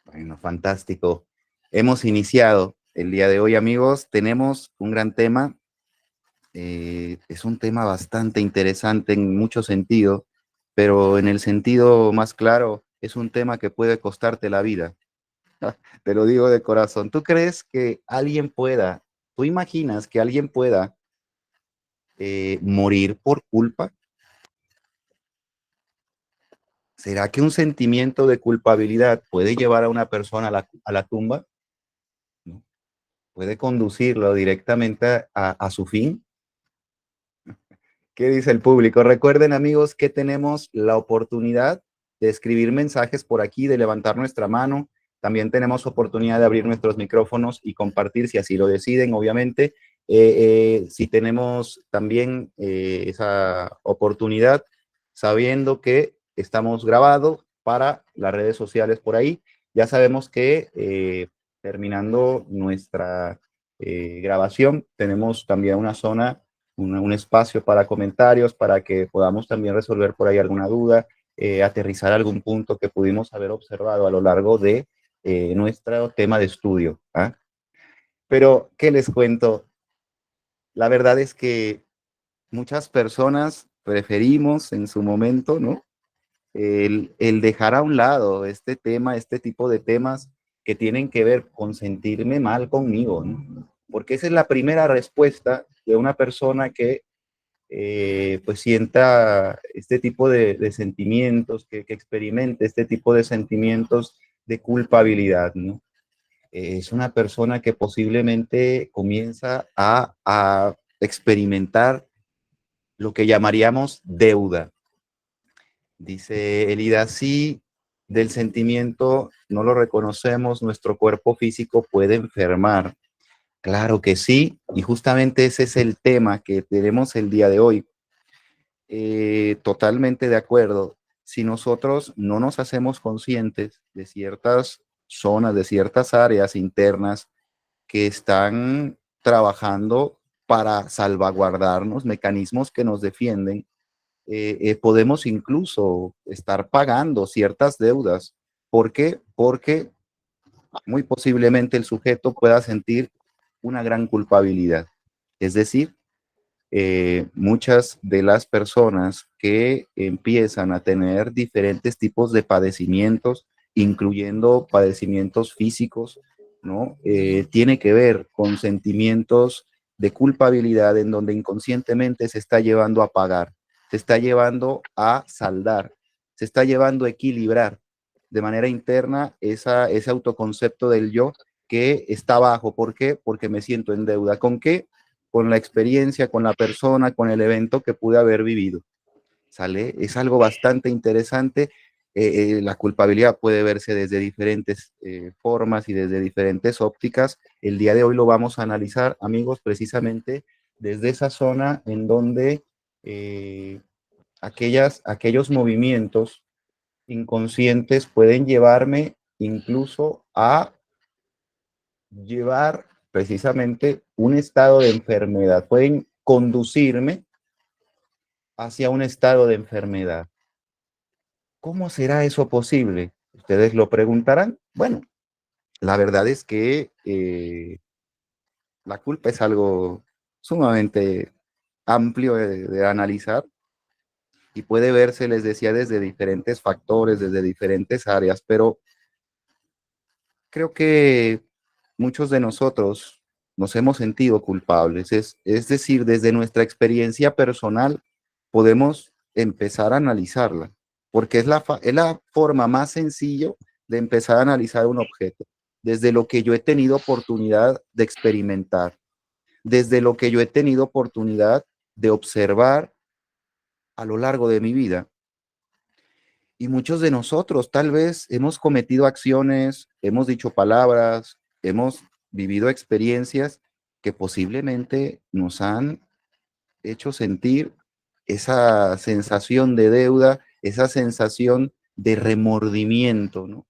Bueno, fantástico. Hemos iniciado el día de hoy, amigos. Tenemos un gran tema. Es un tema bastante interesante en muchos sentidos, pero en el sentido más claro, es un tema que puede costarte la vida. Te lo digo de corazón. ¿Tú crees que alguien pueda, tú imaginas que alguien pueda morir por culpa? ¿Será que un sentimiento de culpabilidad puede llevar a una persona a la tumba? ¿No? ¿Puede conducirlo directamente a su fin? ¿Qué dice el público? Recuerden, amigos, que tenemos la oportunidad de escribir mensajes por aquí, de levantar nuestra mano. También tenemos oportunidad de abrir nuestros micrófonos y compartir, si así lo deciden, obviamente. Si tenemos también esa oportunidad, sabiendo que estamos grabados para las redes sociales por ahí. Ya sabemos que terminando nuestra grabación, tenemos también una zona, un espacio para comentarios, para que podamos también resolver por ahí alguna duda, aterrizar algún punto que pudimos haber observado a lo largo de nuestro tema de estudio. ¿Ah? Pero, ¿qué les cuento? La verdad es que muchas personas preferimos en su momento, ¿no? El dejar a un lado este tema, este tipo de temas que tienen que ver con sentirme mal conmigo, ¿no? Porque esa es la primera respuesta de una persona que pues sienta este tipo de sentimientos, que experimente este tipo de sentimientos de culpabilidad, ¿no? Es una persona que posiblemente comienza a experimentar lo que llamaríamos deuda. Dice Elida, sí, del sentimiento no lo reconocemos, nuestro cuerpo físico puede enfermar. Claro que sí, y justamente ese es el tema que tenemos el día de hoy. Totalmente de acuerdo. Si nosotros no nos hacemos conscientes de ciertas zonas, de ciertas áreas internas que están trabajando para salvaguardarnos, mecanismos que nos defienden, podemos incluso estar pagando ciertas deudas. ¿Por qué? Porque muy posiblemente el sujeto pueda sentir una gran culpabilidad. Es decir, muchas de las personas que empiezan a tener diferentes tipos de padecimientos, incluyendo padecimientos físicos, ¿no? Tiene que ver con sentimientos de culpabilidad en donde inconscientemente se está llevando a pagar, se está llevando a saldar, se está llevando a equilibrar de manera interna ese autoconcepto del yo que está bajo. ¿Por qué? Porque me siento en deuda. ¿Con qué? Con la experiencia, con la persona, con el evento que pude haber vivido. ¿Sale? Es algo bastante interesante. La culpabilidad puede verse desde diferentes formas y desde diferentes ópticas. El día de hoy lo vamos a analizar, amigos, precisamente desde esa zona en donde aquellos movimientos inconscientes pueden llevarme incluso a llevar precisamente un estado de enfermedad, pueden conducirme hacia un estado de enfermedad. ¿Cómo será eso posible? Ustedes lo preguntarán. Bueno, la verdad es que la culpa es algo sumamente amplio de analizar y puede verse, les decía, desde diferentes factores, desde diferentes áreas, pero creo que muchos de nosotros nos hemos sentido culpables. Es decir, desde nuestra experiencia personal podemos empezar a analizarla, porque es la forma más sencilla de empezar a analizar un objeto, desde lo que yo he tenido oportunidad de experimentar, desde lo que yo he tenido oportunidad de observar a lo largo de mi vida. Y muchos de nosotros tal vez hemos cometido acciones, hemos dicho palabras, hemos vivido experiencias que posiblemente nos han hecho sentir esa sensación de deuda, esa sensación de remordimiento, ¿no?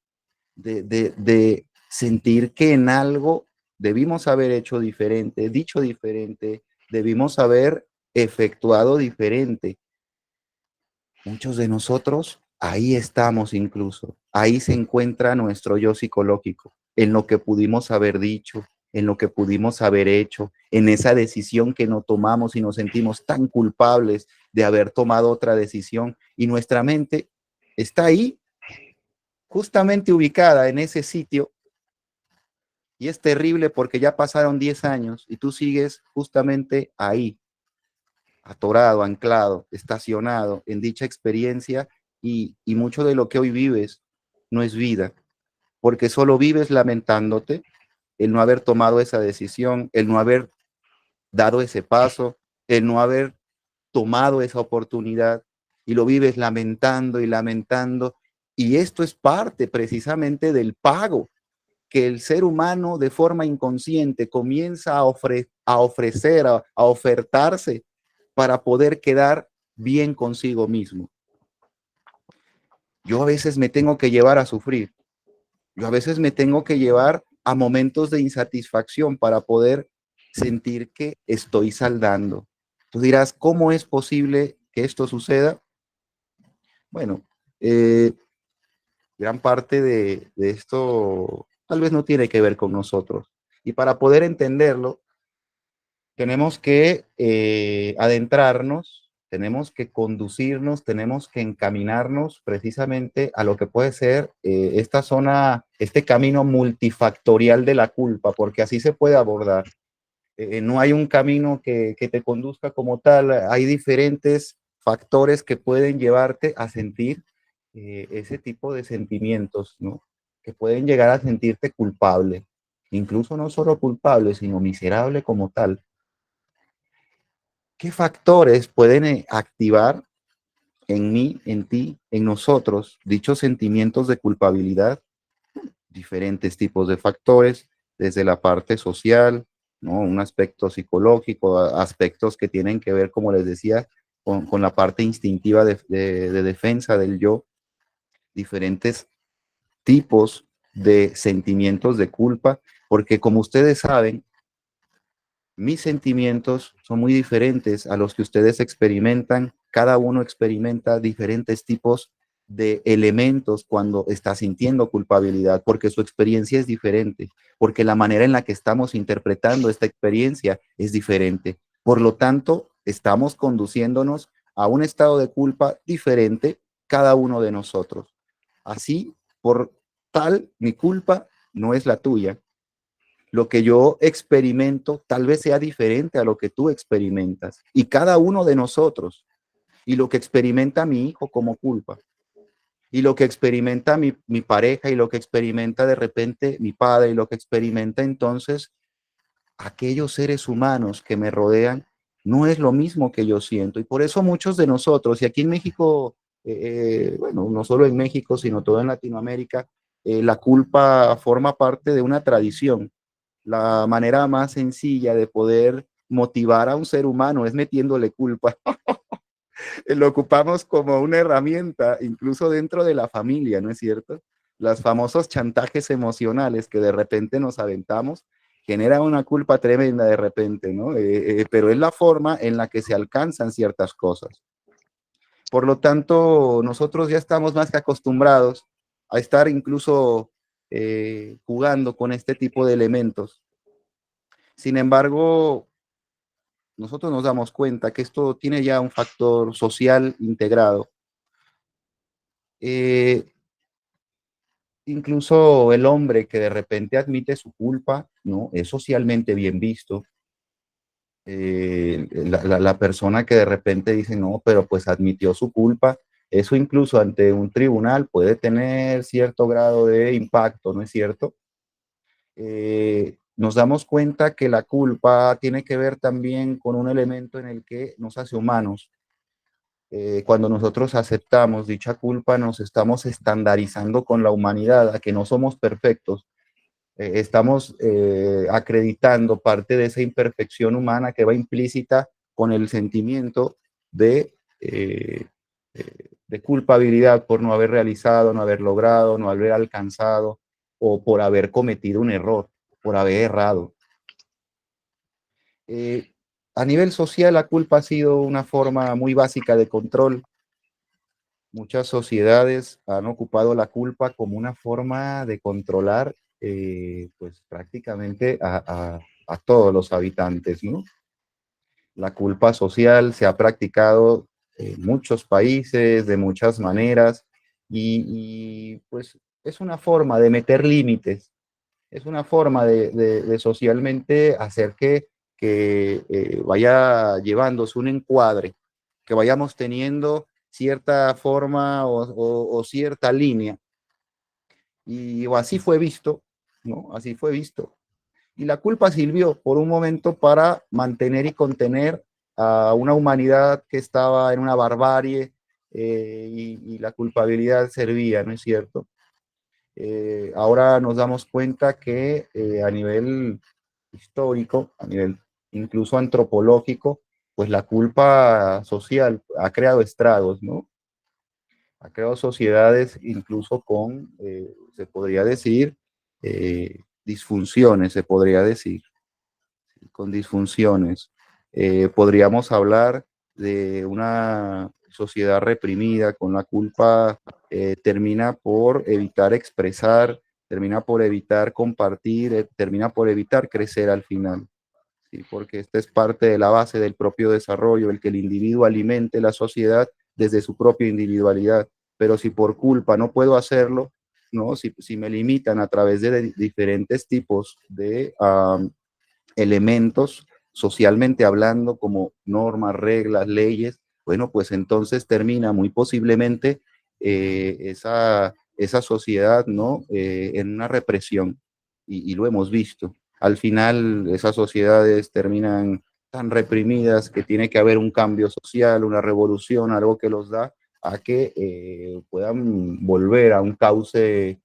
De sentir que en algo debimos haber hecho diferente, dicho diferente, debimos haber efectuado diferente. Muchos de nosotros Ahí estamos incluso, ahí se encuentra nuestro yo psicológico, en lo que pudimos haber dicho, en lo que pudimos haber hecho, en esa decisión que no tomamos y nos sentimos tan culpables de haber tomado otra decisión y nuestra mente está ahí, justamente ubicada en ese sitio y es terrible porque ya pasaron 10 años y tú sigues justamente ahí, atorado, anclado, estacionado en dicha experiencia y mucho de lo que hoy vives no es vida, porque solo vives lamentándote el no haber tomado esa decisión, el no haber dado ese paso, el no haber tomado esa oportunidad y lo vives lamentando y lamentando. Y esto es parte precisamente del pago que el ser humano de forma inconsciente comienza a ofrecer, a ofertarse para poder quedar bien consigo mismo. Yo a veces me tengo que llevar a sufrir, yo a veces me tengo que llevar a momentos de insatisfacción para poder sentir que estoy saldando. Tú dirás, ¿cómo es posible que esto suceda? Bueno, eh, gran parte de esto tal vez no tiene que ver con nosotros. Y para poder entenderlo, tenemos que adentrarnos, tenemos que conducirnos, tenemos que encaminarnos precisamente a lo que puede ser esta zona, este camino multifactorial de la culpa, porque así se puede abordar. No hay un camino que te conduzca como tal, hay diferentes factores que pueden llevarte a sentir ese tipo de sentimientos, ¿no? Que pueden llegar a sentirte culpable, incluso no solo culpable, sino miserable como tal. ¿Qué factores pueden activar en mí, en ti, en nosotros dichos sentimientos de culpabilidad? Diferentes tipos de factores, desde la parte social, ¿no? Un aspecto psicológico, aspectos que tienen que ver, como les decía, con la parte instintiva de defensa del yo, diferentes tipos de sentimientos de culpa, porque como ustedes saben, mis sentimientos son muy diferentes a los que ustedes experimentan. Cada uno experimenta diferentes tipos de elementos cuando está sintiendo culpabilidad, porque su experiencia es diferente, porque la manera en la que estamos interpretando esta experiencia es diferente. Por lo tanto, estamos conduciéndonos a un estado de culpa diferente cada uno de nosotros. Así, por tal, mi culpa no es la tuya, lo que yo experimento tal vez sea diferente a lo que tú experimentas. Y cada uno de nosotros, y lo que experimenta mi hijo como culpa, y lo que experimenta mi pareja, y lo que experimenta de repente mi padre, y lo que experimenta entonces aquellos seres humanos que me rodean, no es lo mismo que yo siento. Y por eso muchos de nosotros, y aquí en México, bueno, no solo en México, sino todo en Latinoamérica, la culpa forma parte de una tradición. La manera más sencilla de poder motivar a un ser humano es metiéndole culpa. Lo ocupamos como una herramienta, incluso dentro de la familia, ¿no es cierto? Los famosos chantajes emocionales que de repente nos aventamos generan una culpa tremenda de repente, ¿no? Pero es la forma en la que se alcanzan ciertas cosas. Por lo tanto, nosotros ya estamos más que acostumbrados a estar incluso jugando con este tipo de elementos. Sin embargo, nosotros nos damos cuenta que esto tiene ya un factor social integrado. Eh, Incluso el hombre que de repente admite su culpa, ¿no? Es socialmente bien visto. La persona que de repente dice, no, pero pues admitió su culpa, eso incluso ante un tribunal puede tener cierto grado de impacto, ¿no es cierto? Nos damos cuenta que la culpa tiene que ver también con un elemento en el que nos hace humanos. Cuando nosotros aceptamos dicha culpa, nos estamos estandarizando con la humanidad, a que no somos perfectos. Estamos acreditando parte de esa imperfección humana que va implícita con el sentimiento eh, de culpabilidad por no haber realizado, no haber logrado, no haber alcanzado o por haber cometido un error, por haber errado. Eh, a nivel social, la culpa ha sido una forma muy básica de control muchas sociedades han ocupado la culpa como una forma de controlar pues prácticamente a todos los habitantes, ¿no? La culpa social se ha practicado en muchos países, de muchas maneras, pues es una forma de meter límites, es una forma de socialmente hacer que vaya llevándose un encuadre, que vayamos teniendo cierta forma o cierta línea. Y o así fue visto, ¿no? Así fue visto. Y la culpa sirvió por un momento para mantener y contener a una humanidad que estaba en una barbarie y la culpabilidad servía, ¿no es cierto? Ahora nos damos cuenta que a nivel histórico, a nivel incluso antropológico, pues la culpa social ha creado estragos, ¿no? Ha creado sociedades incluso con, se podría decir, disfunciones, se podría decir, con disfunciones. Podríamos hablar de una sociedad reprimida con la culpa, termina por evitar expresar, termina por evitar compartir, termina por evitar crecer al final. ¿Sí? Porque esta es parte de la base del propio desarrollo, el que el individuo alimente la sociedad desde su propia individualidad. Pero si por culpa no puedo hacerlo, ¿no? Si me limitan a través de diferentes tipos de elementos socialmente hablando como normas, reglas, leyes, bueno, pues entonces termina muy posiblemente esa sociedad, ¿no? En una represión y lo hemos visto. Al final esas sociedades terminan tan reprimidas que tiene que haber un cambio social, una revolución, algo que los da a que puedan volver a un cauce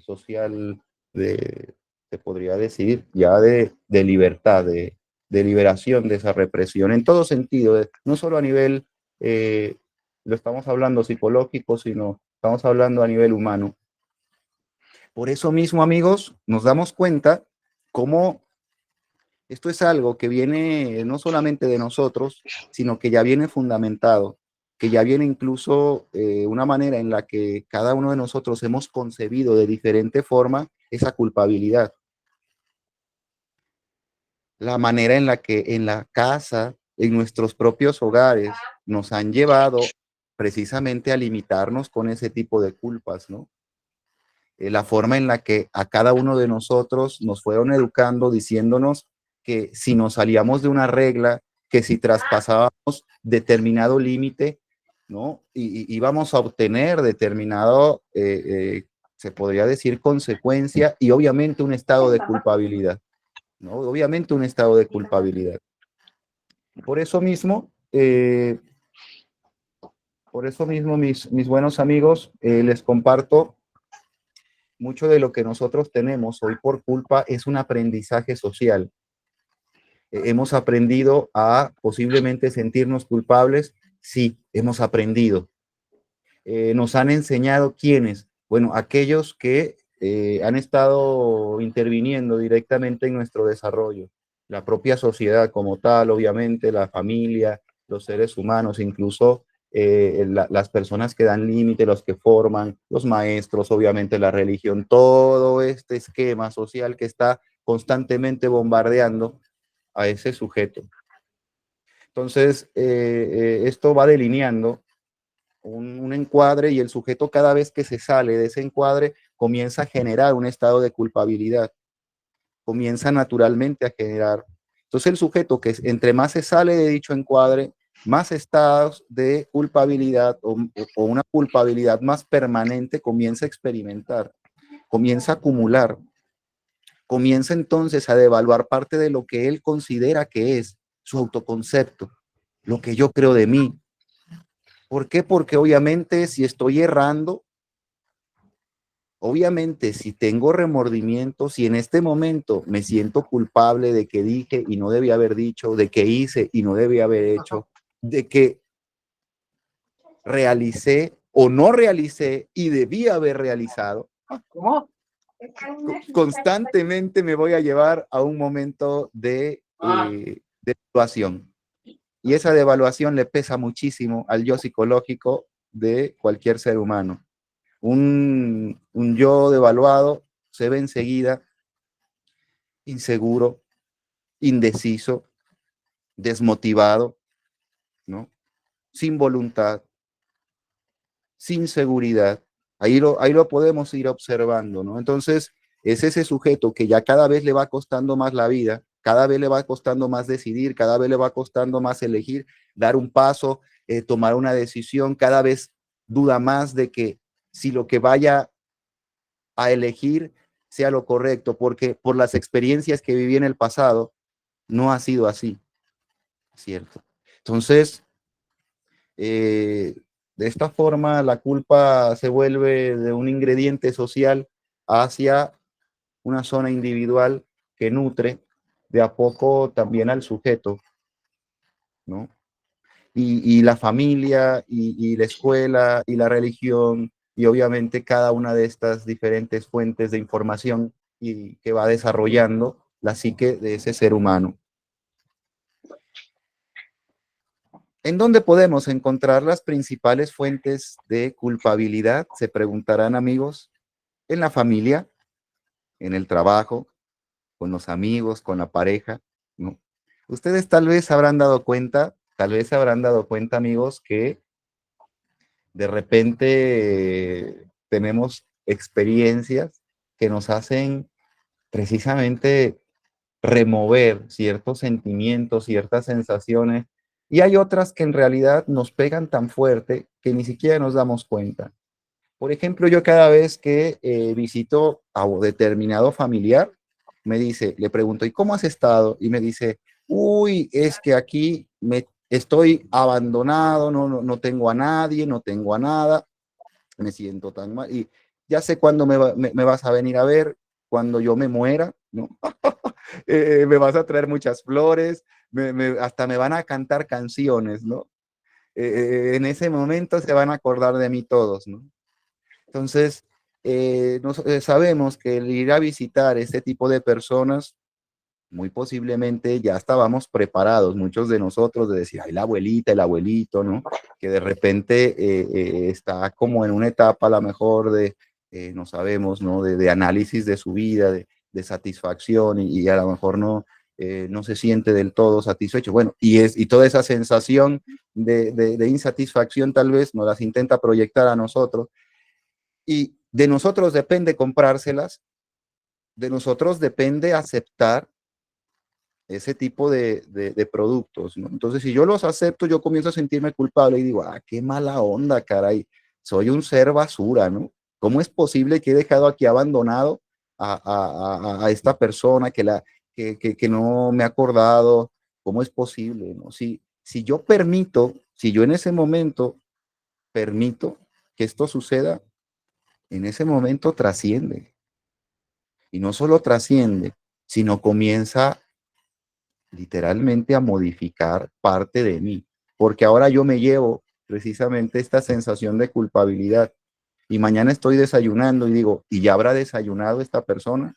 social de, se podría decir, ya de libertad, de liberación de esa represión, en todo sentido, no solo a nivel, lo estamos hablando psicológico, sino estamos hablando a nivel humano. Por eso mismo, amigos, nos damos cuenta cómo esto es algo que viene no solamente de nosotros, sino que ya viene fundamentado, que ya viene incluso una manera en la que cada uno de nosotros hemos concebido de diferente forma esa culpabilidad. La manera en la que en la casa, en nuestros propios hogares, nos han llevado precisamente a limitarnos con ese tipo de culpas, ¿no? La forma en la que a cada uno de nosotros nos fueron educando diciéndonos que si nos salíamos de una regla, que si traspasábamos determinado límite, ¿no? Y íbamos a obtener determinado, se podría decir, consecuencia y obviamente un estado de culpabilidad, ¿no? Obviamente un estado de culpabilidad. Por eso mismo, mis buenos amigos, les comparto mucho de lo que nosotros tenemos hoy por culpa es un aprendizaje social. Hemos aprendido a posiblemente sentirnos culpables. Sí, hemos aprendido. Nos han enseñado quiénes. Bueno, aquellos que han estado interviniendo directamente en nuestro desarrollo. La propia sociedad como tal, obviamente, la familia, los seres humanos, incluso las personas que dan límite, los que forman, los maestros, obviamente la religión, todo este esquema social que está constantemente bombardeando a ese sujeto. Entonces, esto va delineando un encuadre y el sujeto cada vez que se sale de ese encuadre comienza a generar un estado de culpabilidad, comienza naturalmente a generar. Entonces el sujeto que entre más se sale de dicho encuadre, más estados de culpabilidad o una culpabilidad más permanente comienza a experimentar, comienza a acumular, comienza entonces a devaluar parte de lo que él considera que es su autoconcepto, lo que yo creo de mí. ¿Por qué? Porque obviamente si estoy errando, obviamente si tengo remordimiento, si en este momento me siento culpable de que dije y no debía haber dicho, de que hice y no debía haber hecho, de que realicé o no realicé y debía haber realizado, constantemente me voy a llevar a un momento de devaluación. Y esa devaluación le pesa muchísimo al yo psicológico de cualquier ser humano. Un yo devaluado se ve enseguida inseguro, indeciso, desmotivado, ¿no? Sin voluntad, sin seguridad. Ahí lo podemos ir observando, ¿no? Entonces, es ese sujeto que ya cada vez le va costando más la vida, cada vez le va costando más decidir, cada vez le va costando más elegir, dar un paso, tomar una decisión, cada vez duda más de que si lo que vaya a elegir sea lo correcto, porque por las experiencias que viví en el pasado, no ha sido así, ¿cierto? Entonces, eh, de esta forma, la culpa se vuelve de un ingrediente social hacia una zona individual que nutre de a poco también al sujeto, ¿no? Y la familia, y la escuela, y la religión, y obviamente cada una de estas diferentes fuentes de información y que va desarrollando la psique de ese ser humano. ¿En dónde podemos encontrar las principales fuentes de culpabilidad? Se preguntarán, amigos. En la familia, en el trabajo, con los amigos, con la pareja, ¿no? Ustedes tal vez se habrán dado cuenta, amigos, que de repente tenemos experiencias que nos hacen precisamente remover ciertos sentimientos, ciertas sensaciones, y hay otras que en realidad nos pegan tan fuerte que ni siquiera nos damos cuenta. Por ejemplo, yo cada vez que visito a un determinado familiar, me dice, le pregunto, ¿y cómo has estado? Y me dice, uy, es que aquí me estoy abandonado, no tengo a nadie, no tengo a nada, me siento tan mal. Y ya sé cuándo me vas a venir a ver, cuando yo me muera, ¿no? Me vas a traer muchas flores, hasta me van a cantar canciones, ¿no? En ese momento se van a acordar de mí todos, ¿no? Entonces, sabemos que el ir a visitar este tipo de personas, muy posiblemente ya estábamos preparados, muchos de nosotros, de decir, ay, la abuelita, el abuelito, ¿no? Que de repente está como en una etapa a lo mejor de, no sabemos, ¿no? De análisis de su vida, de satisfacción y a lo mejor no se siente del todo satisfecho. Bueno, y toda esa sensación de insatisfacción tal vez nos las intenta proyectar a nosotros y de nosotros depende comprárselas, de nosotros depende aceptar ese tipo de productos, ¿no? Entonces, si yo los acepto, yo comienzo a sentirme culpable y digo, qué mala onda, caray, soy un ser basura, ¿no? ¿Cómo es posible que he dejado aquí abandonado a esta persona que no me ha acordado? ¿Cómo es posible, no? Si yo permito, si yo en ese momento permito que esto suceda, en ese momento trasciende. Y no solo trasciende, sino comienza literalmente a modificar parte de mí, porque ahora yo me llevo precisamente esta sensación de culpabilidad y mañana estoy desayunando y digo, ¿y ya habrá desayunado esta persona?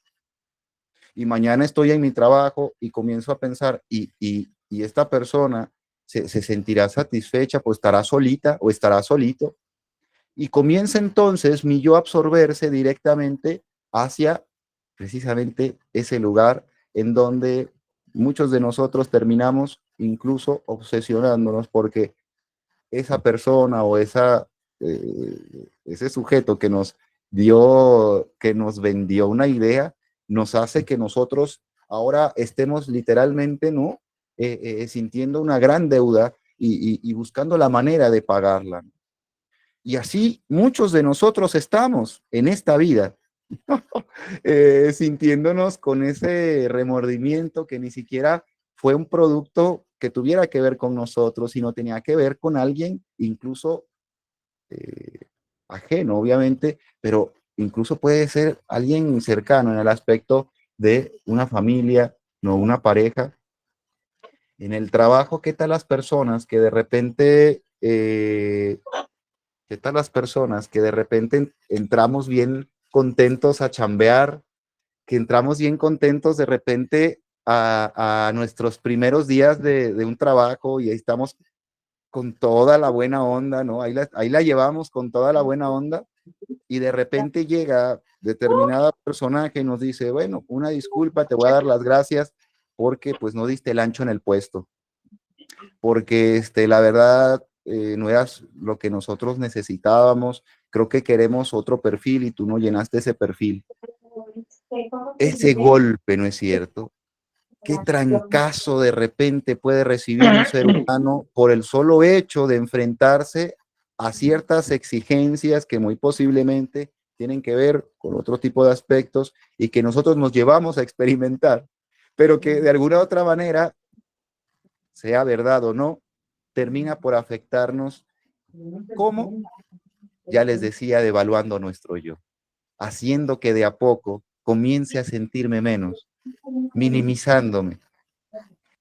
Y mañana estoy en mi trabajo y comienzo a pensar, ¿y esta persona se sentirá satisfecha, pues estará solita o estará solito? Y comienza entonces mi yo a absorberse directamente hacia precisamente ese lugar en donde muchos de nosotros terminamos incluso obsesionándonos porque esa persona o ese sujeto que nos vendió una idea, nos hace que nosotros ahora estemos literalmente, ¿no? Sintiendo una gran deuda y buscando la manera de pagarla. Y así muchos de nosotros estamos en esta vida, sintiéndonos con ese remordimiento que ni siquiera fue un producto que tuviera que ver con nosotros, sino tenía que ver con alguien incluso eh, ajeno, obviamente, pero incluso puede ser alguien cercano en el aspecto de una familia, no una pareja. En el trabajo, ¿qué tal las personas que de repente ¿qué tal las personas que de repente entramos bien contentos a chambear, que entramos bien contentos de repente a nuestros primeros días de un trabajo y ahí estamos con toda la buena onda, ¿no? Ahí la llevamos con toda la buena onda y de repente llega determinada personaje y nos dice, bueno, una disculpa, te voy a dar las gracias porque pues no diste el ancho en el puesto, porque la verdad no eras lo que nosotros necesitábamos, creo que queremos otro perfil y tú no llenaste ese perfil. Ese golpe, ¿no es cierto? Qué trancazo de repente puede recibir un ser humano por el solo hecho de enfrentarse a ciertas exigencias que muy posiblemente tienen que ver con otro tipo de aspectos y que nosotros nos llevamos a experimentar, pero que de alguna otra manera, sea verdad o no, termina por afectarnos como, ya les decía, devaluando nuestro yo, haciendo que de a poco comience a sentirme menos, minimizándome.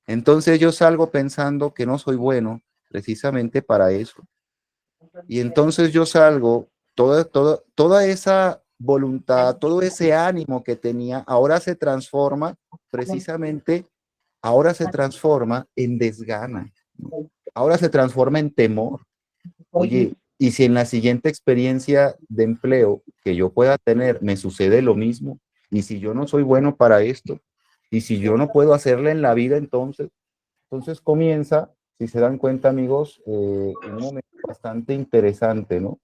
Entonces yo salgo pensando que no soy bueno precisamente para eso. Y entonces yo salgo, toda esa voluntad, todo ese ánimo que tenía, ahora se transforma precisamente, ahora se transforma en desgana, ¿no? Ahora se transforma en temor. Oye, y si en la siguiente experiencia de empleo que yo pueda tener me sucede lo mismo, y si yo no soy bueno para esto, y si yo no puedo hacerle en la vida, entonces comienza, si se dan cuenta amigos, un momento bastante interesante, ¿no?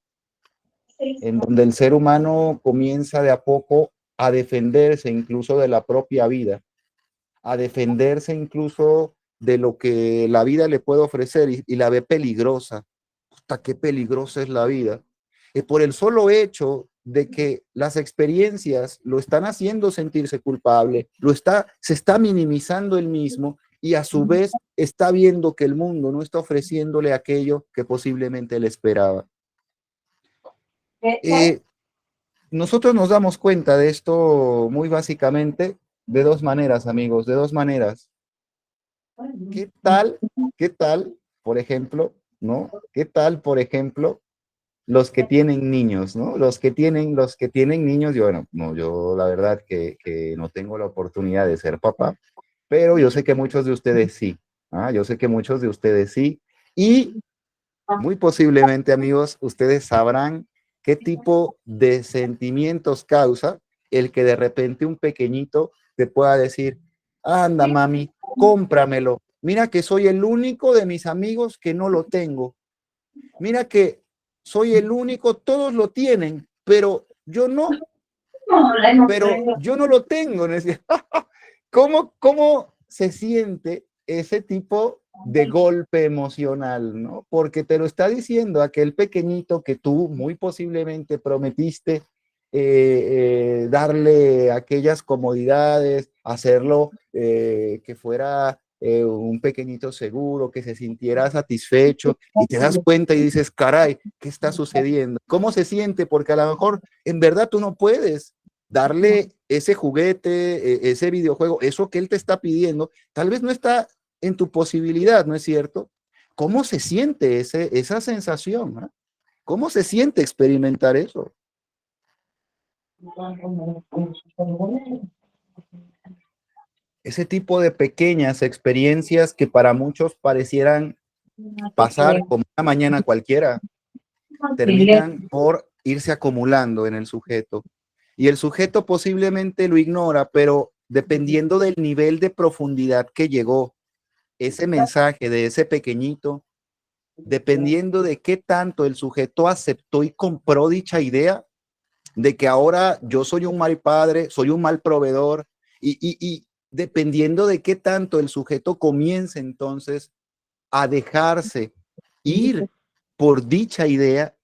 En donde el ser humano comienza de a poco a defenderse incluso de la propia vida, a defenderse incluso de lo que la vida le puede ofrecer y la ve peligrosa. Puta, qué peligrosa es la vida. Por el solo hecho de que las experiencias lo están haciendo sentirse culpable, se está minimizando él mismo y a su vez está viendo que el mundo no está ofreciéndole aquello que posiblemente él esperaba. Nosotros nos damos cuenta de esto muy básicamente de dos maneras, amigos, de dos maneras. ¿Qué tal, qué tal, por ejemplo, ¿no? ¿Qué tal, por ejemplo, los que tienen niños, ¿no? Los que tienen niños, yo, bueno, no, yo la verdad que no tengo la oportunidad de ser papá, pero yo sé que muchos de ustedes sí, ¿ah? Yo sé que muchos de ustedes sí, y muy posiblemente, amigos, ustedes sabrán qué tipo de sentimientos causa el que de repente un pequeñito te pueda decir, anda, mami, cómpramelo. Mira que soy el único de mis amigos que no lo tengo. Mira que soy el único, todos lo tienen, pero yo no, pero yo no lo tengo. ¿Cómo se siente ese tipo de golpe emocional, ¿no? Porque te lo está diciendo aquel pequeñito que tú muy posiblemente prometiste darle aquellas comodidades, hacerlo que fuera un pequeñito seguro, que se sintiera satisfecho y te das cuenta y dices, caray, ¿qué está sucediendo? ¿Cómo se siente? Porque a lo mejor en verdad tú no puedes darle ese juguete, ese videojuego, eso que él te está pidiendo, tal vez no está en tu posibilidad, ¿no es cierto? ¿Cómo se siente esa sensación? ¿Eh? ¿Cómo se siente experimentar eso? Ese tipo de pequeñas experiencias que para muchos parecieran pasar como una mañana cualquiera, terminan por irse acumulando en el sujeto. Y el sujeto posiblemente lo ignora, pero dependiendo del nivel de profundidad que llegó ese mensaje de ese pequeñito, dependiendo de qué tanto el sujeto aceptó y compró dicha idea de que ahora yo soy un mal padre, soy un mal proveedor, y dependiendo de qué tanto el sujeto comience entonces a dejarse ir por dicha idea,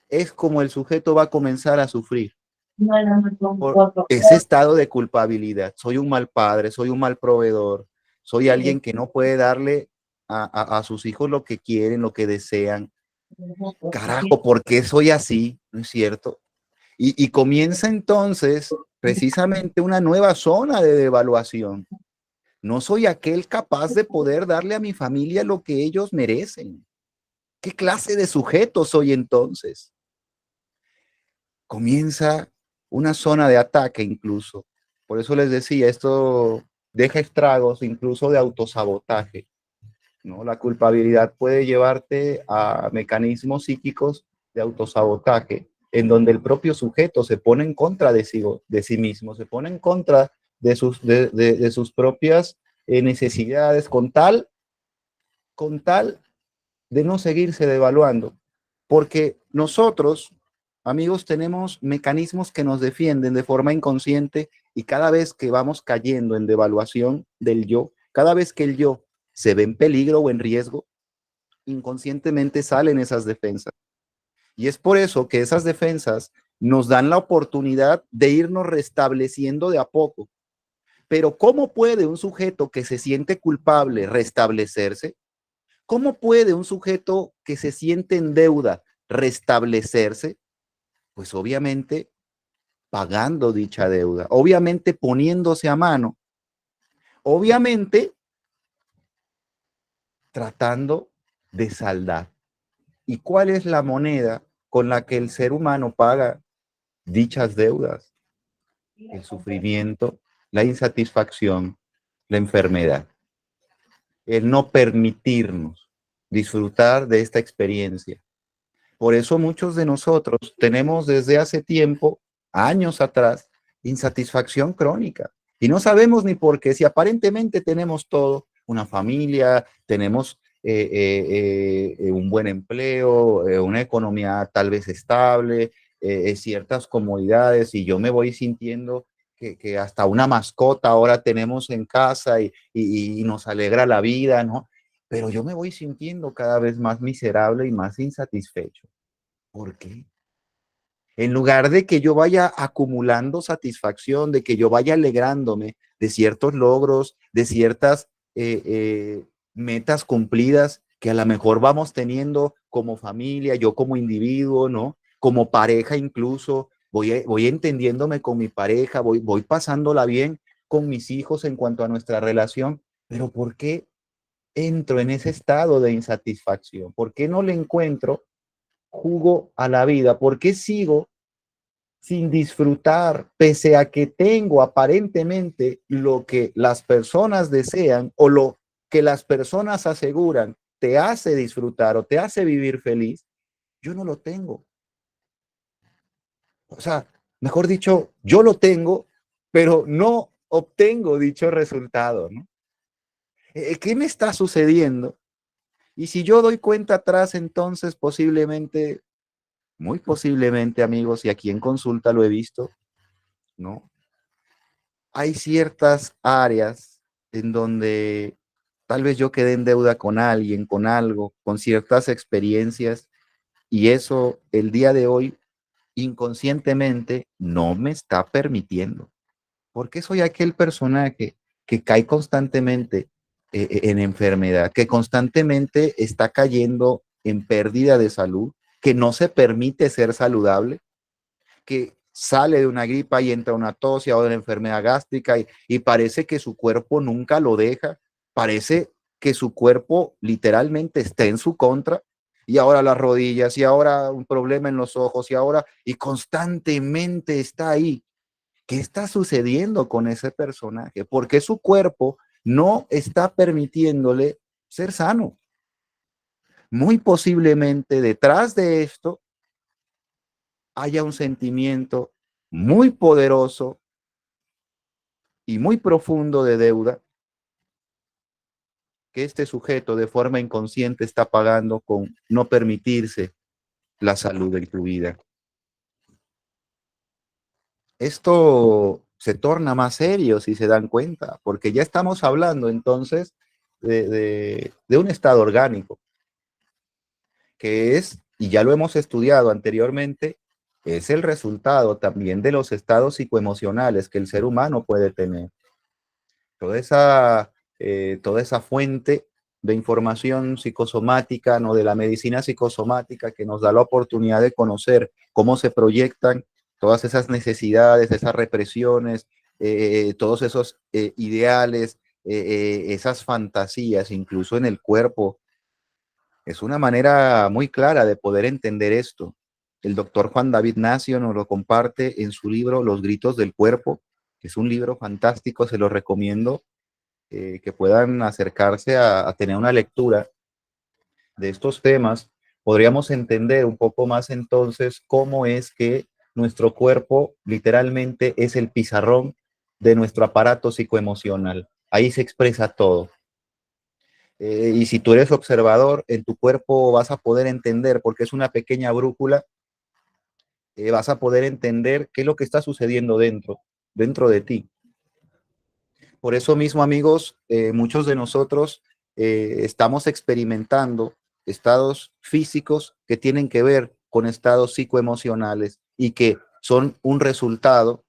es como el sujeto va a comenzar a sufrir por ese estado de culpabilidad. Soy un mal padre, soy un mal proveedor, soy alguien que no puede darle a sus hijos lo que quieren, lo que desean. Carajo, ¿por qué soy así? ¿No es cierto? Y comienza entonces precisamente una nueva zona de devaluación. No soy aquel capaz de poder darle a mi familia lo que ellos merecen. ¿Qué clase de sujeto soy entonces? Comienza una zona de ataque incluso. Por eso les decía, esto deja estragos incluso de autosabotaje. ¿no? La culpabilidad puede llevarte a mecanismos psíquicos de autosabotaje, en donde el propio sujeto se pone en contra de sí mismo, se pone en contra de sus propias necesidades, con tal de no seguirse devaluando. Porque nosotros, amigos, tenemos mecanismos que nos defienden de forma inconsciente y cada vez que vamos cayendo en devaluación del yo, cada vez que el yo se ve en peligro o en riesgo, inconscientemente salen esas defensas. Y es por eso que esas defensas nos dan la oportunidad de irnos restableciendo de a poco. Pero ¿cómo puede un sujeto que se siente culpable restablecerse? ¿Cómo puede un sujeto que se siente en deuda restablecerse? Pues obviamente pagando dicha deuda, obviamente poniéndose a mano, obviamente tratando de saldar. ¿Y cuál es la moneda con la que el ser humano paga dichas deudas? El sufrimiento, la insatisfacción, la enfermedad. El no permitirnos disfrutar de esta experiencia. Por eso muchos de nosotros tenemos desde hace tiempo, años atrás, insatisfacción crónica. Y no sabemos ni por qué, si aparentemente tenemos todo, una familia, tenemos un buen empleo, una economía tal vez estable, ciertas comodidades, y yo me voy sintiendo que hasta una mascota ahora tenemos en casa y nos alegra la vida, ¿no? Pero yo me voy sintiendo cada vez más miserable y más insatisfecho. ¿Por qué? En lugar de que yo vaya acumulando satisfacción, de que yo vaya alegrándome de ciertos logros, de ciertas metas cumplidas que a lo mejor vamos teniendo como familia, yo como individuo, ¿no? Como pareja incluso, voy entendiéndome con mi pareja, voy pasándola bien con mis hijos en cuanto a nuestra relación, pero ¿por qué entro en ese estado de insatisfacción? ¿Por qué no le encuentro jugo a la vida? ¿Por qué sigo sin disfrutar pese a que tengo aparentemente lo que las personas desean o lo que las personas aseguran te hace disfrutar o te hace vivir feliz? Yo no lo tengo. O sea, mejor dicho, yo lo tengo, pero no obtengo dicho resultado, ¿no? ¿Qué me está sucediendo? Y si yo doy cuenta atrás, entonces posiblemente, muy posiblemente, amigos, y aquí en consulta lo he visto, ¿no? Hay ciertas áreas en donde tal vez yo quedé en deuda con alguien, con algo, con ciertas experiencias, y eso el día de hoy inconscientemente no me está permitiendo. Porque soy aquel personaje que cae constantemente en enfermedad, que constantemente está cayendo en pérdida de salud, que no se permite ser saludable, que sale de una gripa y entra una tos y ahora una enfermedad gástrica y parece que su cuerpo nunca lo deja, parece que su cuerpo literalmente está en su contra y ahora las rodillas y ahora un problema en los ojos y ahora y constantemente está ahí. ¿Qué está sucediendo con ese personaje? Porque su cuerpo no está permitiéndole ser sano. Muy posiblemente detrás de esto haya un sentimiento muy poderoso y muy profundo de deuda que este sujeto de forma inconsciente está pagando con no permitirse la salud de tu vida. Esto se torna más serio si se dan cuenta, porque ya estamos hablando entonces de un estado orgánico, que es, y ya lo hemos estudiado anteriormente, es el resultado también de los estados psicoemocionales que el ser humano puede tener. Toda esa fuente de información psicosomática, ¿no? De la medicina psicosomática que nos da la oportunidad de conocer cómo se proyectan todas esas necesidades, esas represiones, todos esos ideales, esas fantasías, incluso en el cuerpo. Es una manera muy clara de poder entender esto. El doctor Juan David Nacio nos lo comparte en su libro Los gritos del cuerpo, que es un libro fantástico, se lo recomiendo. que puedan acercarse a tener una lectura de estos temas, podríamos entender un poco más entonces cómo es que nuestro cuerpo literalmente es el pizarrón de nuestro aparato psicoemocional. Ahí se expresa todo. Y si tú eres observador, en tu cuerpo vas a poder entender, porque es una pequeña brújula, vas a poder entender qué es lo que está sucediendo dentro de ti. Por eso mismo, amigos, muchos de nosotros estamos experimentando estados físicos que tienen que ver con estados psicoemocionales y que son un resultado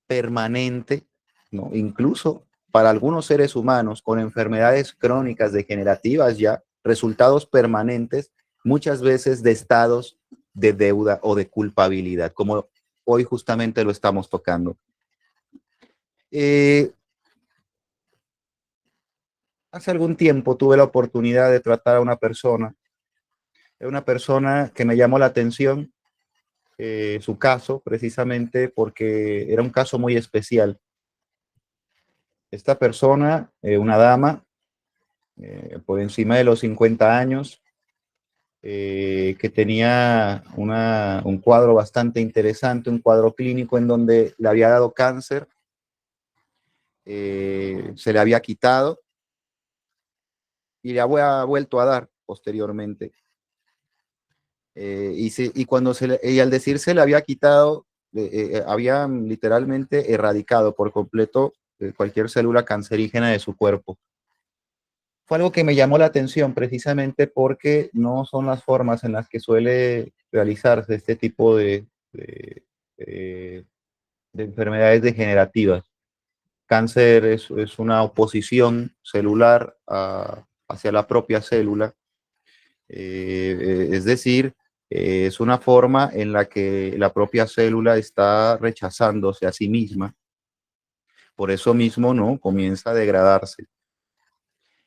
permanente, ¿no? Incluso para algunos seres humanos con enfermedades crónicas degenerativas ya, resultados permanentes, muchas veces de estados de deuda o de culpabilidad, como hoy justamente lo estamos tocando. Eh, Hace algún tiempo tuve la oportunidad de tratar a una persona que me llamó la atención, su caso, precisamente porque era un caso muy especial. Esta persona, una dama, por encima de los 50 años, que tenía un cuadro bastante interesante, un cuadro clínico en donde le había dado cáncer, se le había quitado y le había vuelto a dar posteriormente. Y cuando y al decir se le había quitado, habían literalmente erradicado por completo cualquier célula cancerígena de su cuerpo. Fue algo que me llamó la atención precisamente porque no son las formas en las que suele realizarse este tipo de, de enfermedades degenerativas. Cáncer es una oposición celular hacia la propia célula, es decir, es una forma en la que la propia célula está rechazándose a sí misma. Por eso mismo, ¿no? Comienza a degradarse.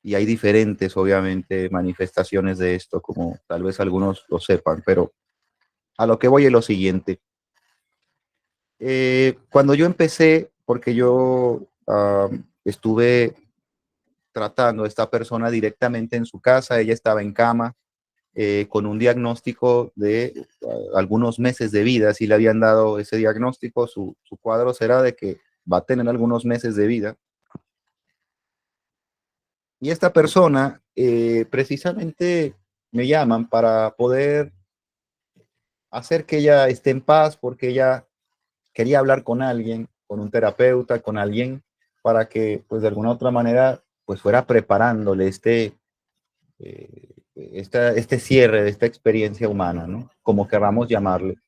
Y hay diferentes, obviamente, manifestaciones de esto, como tal vez algunos lo sepan, pero a lo que voy es lo siguiente. Cuando yo empecé, porque yo estuve tratando a esta persona directamente en su casa, ella estaba en cama, con un diagnóstico de algunos meses de vida. Si le habían dado ese diagnóstico, su cuadro será de que va a tener algunos meses de vida. Y esta persona, precisamente me llaman para poder hacer que ella esté en paz, porque ella quería hablar con alguien, con un terapeuta, con alguien, para que, pues de alguna otra manera, pues fuera preparándole este cierre de esta experiencia humana, ¿no? Como queramos llamarle.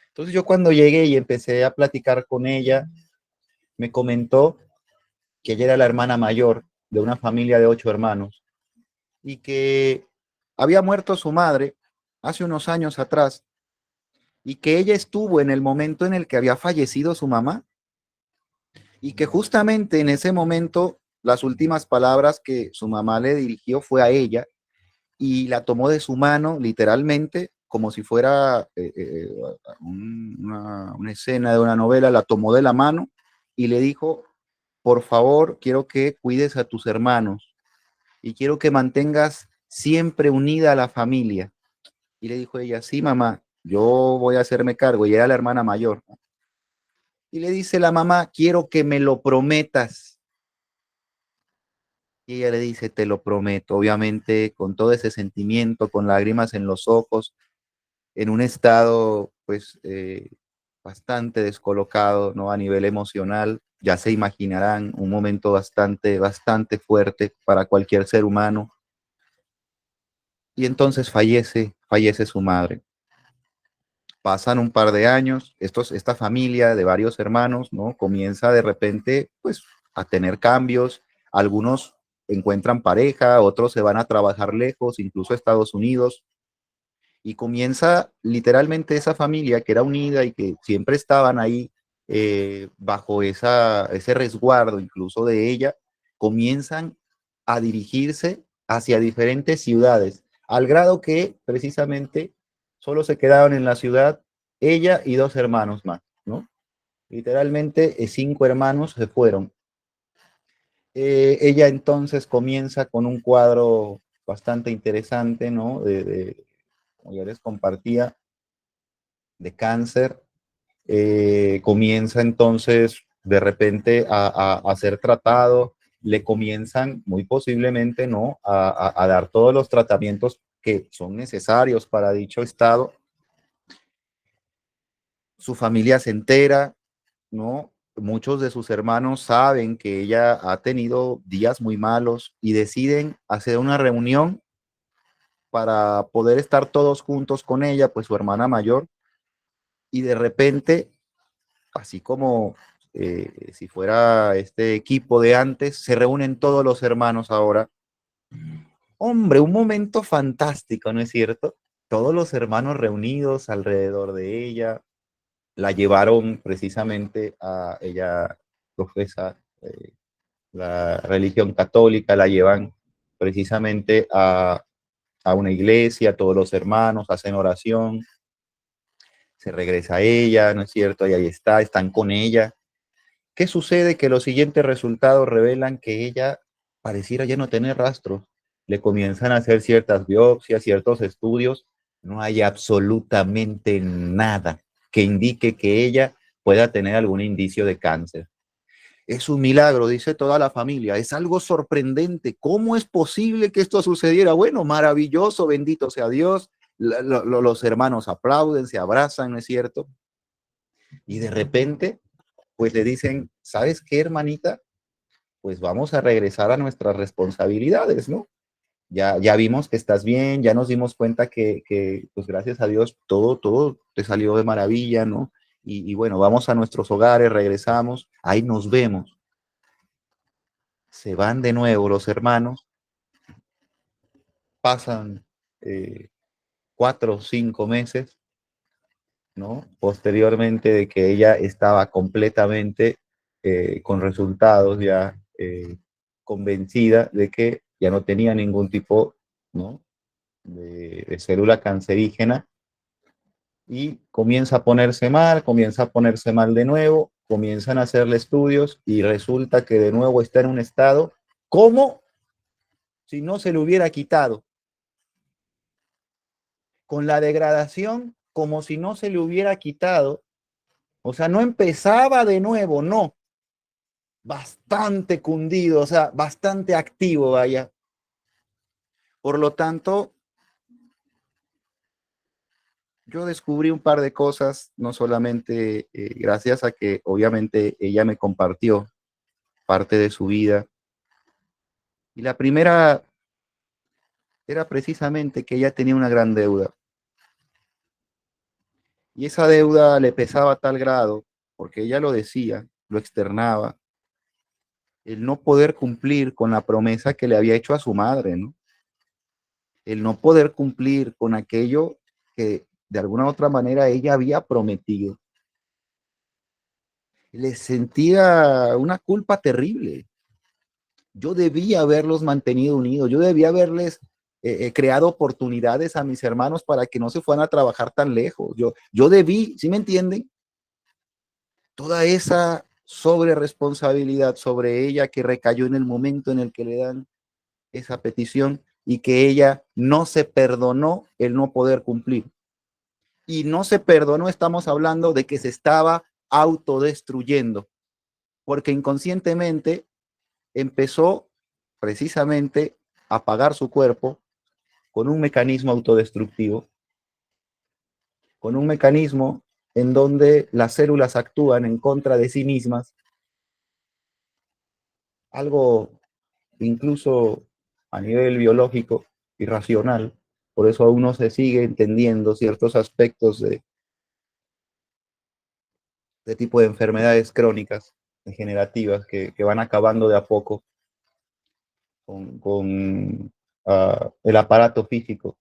Entonces yo cuando llegué y empecé a platicar con ella, me comentó que ella era la hermana mayor de una familia de 8 hermanos y que había muerto su madre hace unos años atrás y que ella estuvo en el momento en el que había fallecido su mamá y que justamente en ese momento las últimas palabras que su mamá le dirigió fue a ella y la tomó de su mano literalmente como si fuera una escena de una novela, la tomó de la mano y le dijo, por favor, quiero que cuides a tus hermanos y quiero que mantengas siempre unida a la familia. Y le dijo ella, sí, mamá, yo voy a hacerme cargo. Y era la hermana mayor. Y le dice la mamá, quiero que me lo prometas. Y ella le dice, te lo prometo, obviamente con todo ese sentimiento, con lágrimas en los ojos, en un estado pues bastante descolocado, ¿no? A nivel emocional, ya se imaginarán un momento bastante fuerte para cualquier ser humano. Y entonces fallece su madre. Pasan un par de años, esta familia de varios hermanos, ¿no? Comienza de repente pues a tener cambios, algunos encuentran pareja, otros se van a trabajar lejos, incluso a Estados Unidos, y comienza literalmente esa familia que era unida y que siempre estaban ahí bajo ese resguardo incluso de ella, comienzan a dirigirse hacia diferentes ciudades, al grado que precisamente solo se quedaron en la ciudad ella y 2 hermanos más, ¿no? Literalmente 5 hermanos se fueron. Ella entonces comienza con un cuadro bastante interesante, ¿no? Como ya les compartía, de cáncer. Comienza entonces de repente a ser tratado, le comienzan muy posiblemente, ¿no? A dar todos los tratamientos que son necesarios para dicho estado. Su familia se entera, ¿no? Muchos de sus hermanos saben que ella ha tenido días muy malos y deciden hacer una reunión para poder estar todos juntos con ella, pues su hermana mayor, y de repente, así como si fuera este equipo de antes, se reúnen todos los hermanos ahora. Hombre, un momento fantástico, ¿no es cierto? Todos los hermanos reunidos alrededor de ella, la llevaron precisamente a ella, profesa la religión católica, la llevan precisamente a una iglesia, todos los hermanos hacen oración, se regresa a ella, ¿no es cierto? Y ahí está, están con ella. ¿Qué sucede? Que los siguientes resultados revelan que ella pareciera ya no tener rastros. Le comienzan a hacer ciertas biopsias, ciertos estudios. No hay absolutamente nada que indique que ella pueda tener algún indicio de cáncer. Es un milagro, dice toda la familia. Es algo sorprendente. ¿Cómo es posible que esto sucediera? Bueno, maravilloso, bendito sea Dios. Los hermanos aplauden, se abrazan, ¿no es cierto? Y de repente, pues le dicen, ¿sabes qué, hermanita? Pues vamos a regresar a nuestras responsabilidades, ¿no? Ya vimos que estás bien, ya nos dimos cuenta que pues gracias a Dios, todo te salió de maravilla, ¿no? Y bueno, vamos a nuestros hogares, regresamos, ahí nos vemos. Se van de nuevo los hermanos, pasan 4 o 5 meses, ¿no? Posteriormente de que ella estaba completamente con resultados ya convencida de que ya no tenía ningún tipo, ¿no? de célula cancerígena y comienza a ponerse mal de nuevo, comienzan a hacerle estudios y resulta que de nuevo está en un estado como si no se le hubiera quitado, con la degradación como si no se le hubiera quitado, o sea, no empezaba de nuevo, no, bastante cundido, o sea, bastante activo, vaya. Por lo tanto, yo descubrí un par de cosas, no solamente gracias a que obviamente ella me compartió parte de su vida. Y la primera era precisamente que ella tenía una gran deuda. Y esa deuda le pesaba a tal grado, porque ella lo decía, lo externaba, el no poder cumplir con la promesa que le había hecho a su madre, ¿no? El no poder cumplir con aquello que de alguna u otra manera ella había prometido. Le sentía una culpa terrible. Yo debía haberlos mantenido unidos, yo debía haberles creado oportunidades a mis hermanos para que no se fueran a trabajar tan lejos. Yo debí, ¿sí me entienden? Toda esa sobre responsabilidad sobre ella que recayó en el momento en el que le dan esa petición y que ella no se perdonó el no poder cumplir. Y no se perdonó, estamos hablando de que se estaba autodestruyendo, porque inconscientemente empezó precisamente a apagar su cuerpo con un mecanismo autodestructivo, con un mecanismo en donde las células actúan en contra de sí mismas, algo incluso a nivel biológico irracional. Por eso aún no se sigue entendiendo ciertos aspectos de tipo de enfermedades crónicas, degenerativas, que van acabando de a poco con el aparato físico.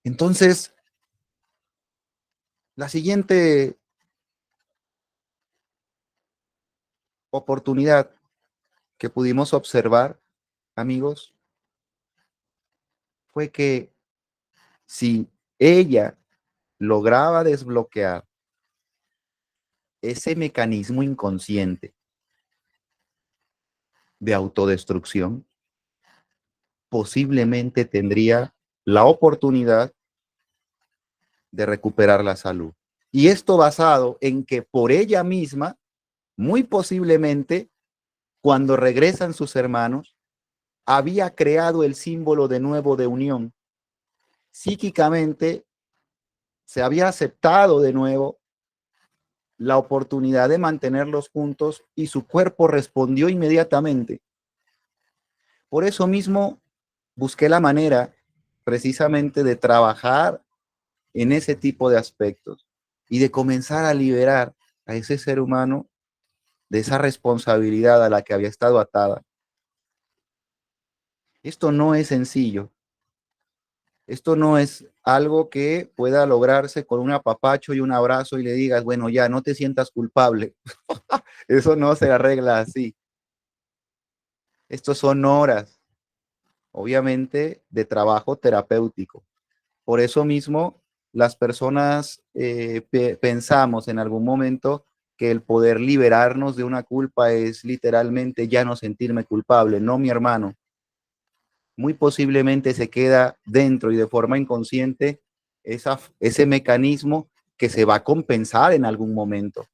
Entonces, la siguiente oportunidad que pudimos observar, amigos, fue que si ella lograba desbloquear ese mecanismo inconsciente de autodestrucción, posiblemente tendría la oportunidad de recuperar la salud. Y esto basado en que por ella misma, muy posiblemente, cuando regresan sus hermanos, había creado el símbolo de nuevo de unión. Psíquicamente se había aceptado de nuevo la oportunidad de mantenerlos juntos y su cuerpo respondió inmediatamente. Por eso mismo busqué la manera precisamente de trabajar en ese tipo de aspectos y de comenzar a liberar a ese ser humano de esa responsabilidad a la que había estado atada. Esto no es sencillo. Esto no es algo que pueda lograrse con un apapacho y un abrazo y le digas, bueno, ya no te sientas culpable. Eso no se arregla así. Estos son horas, obviamente, de trabajo terapéutico. Por eso mismo, las personas pensamos en algún momento que el poder liberarnos de una culpa es literalmente ya no sentirme culpable. No, mi hermano. Muy posiblemente se queda dentro y de forma inconsciente ese mecanismo que se va a compensar en algún momento.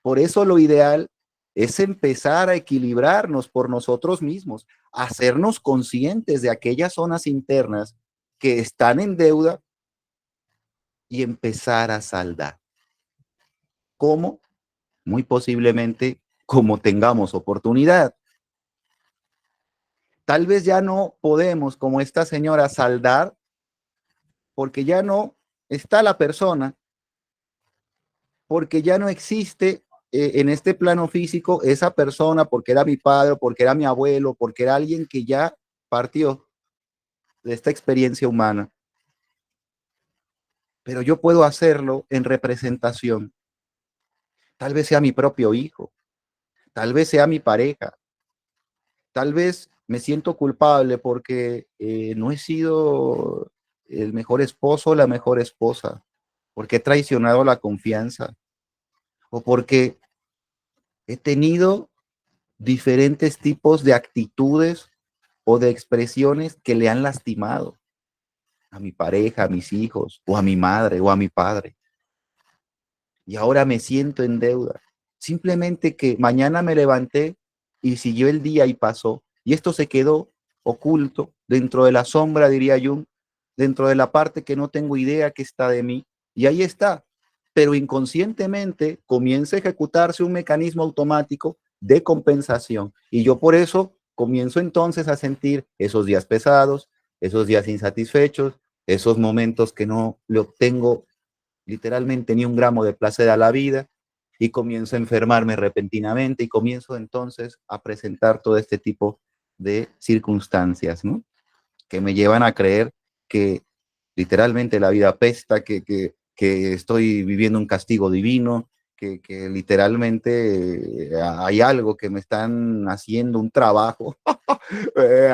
Por eso lo ideal es empezar a equilibrarnos por nosotros mismos, hacernos conscientes de aquellas zonas internas que están en deuda y empezar a saldar. ¿Cómo? Muy posiblemente como tengamos oportunidad. Tal vez ya no podemos, como esta señora, saldar porque ya no está la persona, porque ya no existe en este plano físico esa persona, porque era mi padre, porque era mi abuelo, porque era alguien que ya partió de esta experiencia humana. Pero yo puedo hacerlo en representación. Tal vez sea mi propio hijo, tal vez sea mi pareja, tal vez me siento culpable porque no he sido el mejor esposo o la mejor esposa, porque he traicionado la confianza o porque he tenido diferentes tipos de actitudes o de expresiones que le han lastimado a mi pareja, a mis hijos, o a mi madre, o a mi padre. Y ahora me siento en deuda. Simplemente que mañana me levanté y siguió el día y pasó. Y esto se quedó oculto dentro de la sombra, diría Jung, dentro de la parte que no tengo idea que está de mí. Y ahí está. Pero inconscientemente comienza a ejecutarse un mecanismo automático de compensación. Y yo por eso comienzo entonces a sentir esos días pesados, esos días insatisfechos, esos momentos que no le obtengo literalmente ni un gramo de placer a la vida y comienzo a enfermarme repentinamente y comienzo entonces a presentar todo este tipo de circunstancias, ¿no? Que me llevan a creer que literalmente la vida apesta, que estoy viviendo un castigo divino, que literalmente hay algo que me están haciendo un trabajo,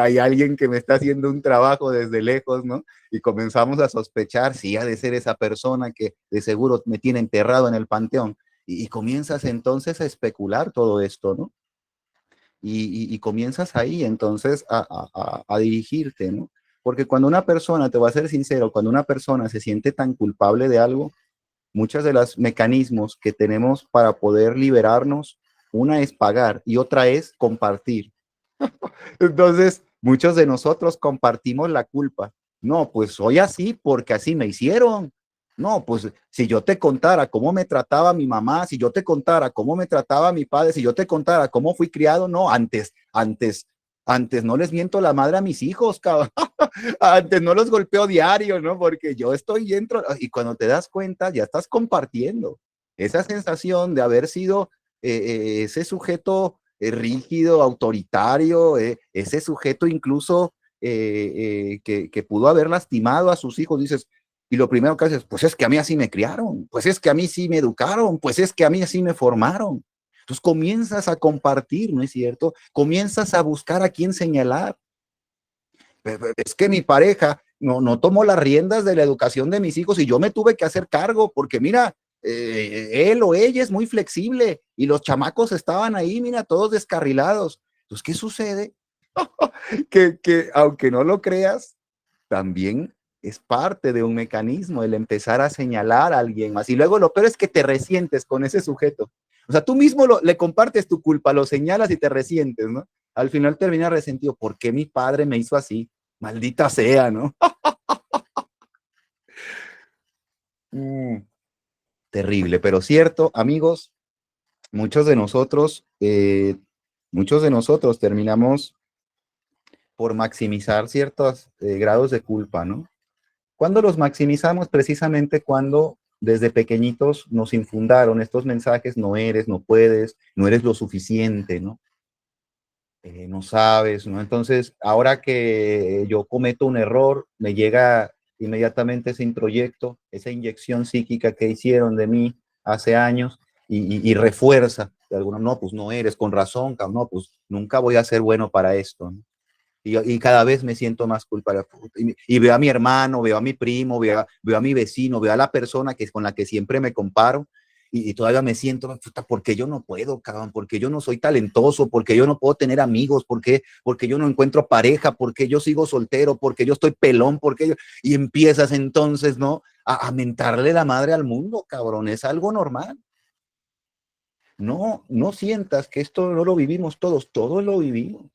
hay alguien que me está haciendo un trabajo desde lejos, ¿no? Y comenzamos a sospechar si ha de ser esa persona que de seguro me tiene enterrado en el panteón. Y comienzas entonces a especular todo esto, ¿no? Y comienzas ahí entonces a dirigirte, ¿no? Porque cuando una persona, te voy a ser sincero, cuando una persona se siente tan culpable de algo, muchos de los mecanismos que tenemos para poder liberarnos, una es pagar y otra es compartir. Entonces, muchos de nosotros compartimos la culpa. No, pues soy así porque así me hicieron. No, pues si yo te contara cómo me trataba mi mamá, si yo te contara cómo me trataba mi padre, si yo te contara cómo fui criado, no, antes no les miento la madre a mis hijos, cabrón. Antes no los golpeo diario, ¿no? Porque yo estoy dentro y cuando te das cuenta ya estás compartiendo esa sensación de haber sido ese sujeto rígido, autoritario, ese sujeto incluso que pudo haber lastimado a sus hijos, dices, y lo primero que haces, pues es que a mí así me criaron, pues es que a mí sí me educaron, pues es que a mí así me formaron. Entonces comienzas a compartir, ¿no es cierto? Comienzas a buscar a quién señalar. Es que mi pareja no tomó las riendas de la educación de mis hijos y yo me tuve que hacer cargo porque mira, él o ella es muy flexible y los chamacos estaban ahí, mira, todos descarrilados. Entonces, ¿qué sucede? Que aunque no lo creas, también es parte de un mecanismo el empezar a señalar a alguien más. Y luego lo peor es que te resientes con ese sujeto. O sea, tú mismo le compartes tu culpa, lo señalas y te resientes, ¿no? Al final termina resentido. ¿Por qué mi padre me hizo así? Maldita sea, ¿no? Terrible, pero cierto, amigos, muchos de nosotros terminamos por maximizar ciertos grados de culpa, ¿no? Cuando los maximizamos precisamente cuando desde pequeñitos nos infundaron estos mensajes, no eres, no puedes, no eres lo suficiente, ¿no? No sabes, ¿no? Entonces, ahora que yo cometo un error, me llega inmediatamente ese introyecto, esa inyección psíquica que hicieron de mí hace años y refuerza de alguna, no, pues no eres, con razón, no, pues nunca voy a ser bueno para esto, ¿no? Y cada vez me siento más culpable. Y veo a mi hermano, veo a mi primo, veo a mi vecino, veo a la persona con la que siempre me comparo y todavía me siento, puta, ¿por qué yo no puedo, cabrón? ¿Por qué yo no soy talentoso? ¿Por qué yo no puedo tener amigos? ¿Por qué yo no encuentro pareja? ¿Por qué yo sigo soltero? ¿Por qué yo estoy pelón? Y empiezas entonces, ¿no? A mentarle la madre al mundo, cabrón. Es algo normal. No, no sientas que esto no lo vivimos todos lo vivimos.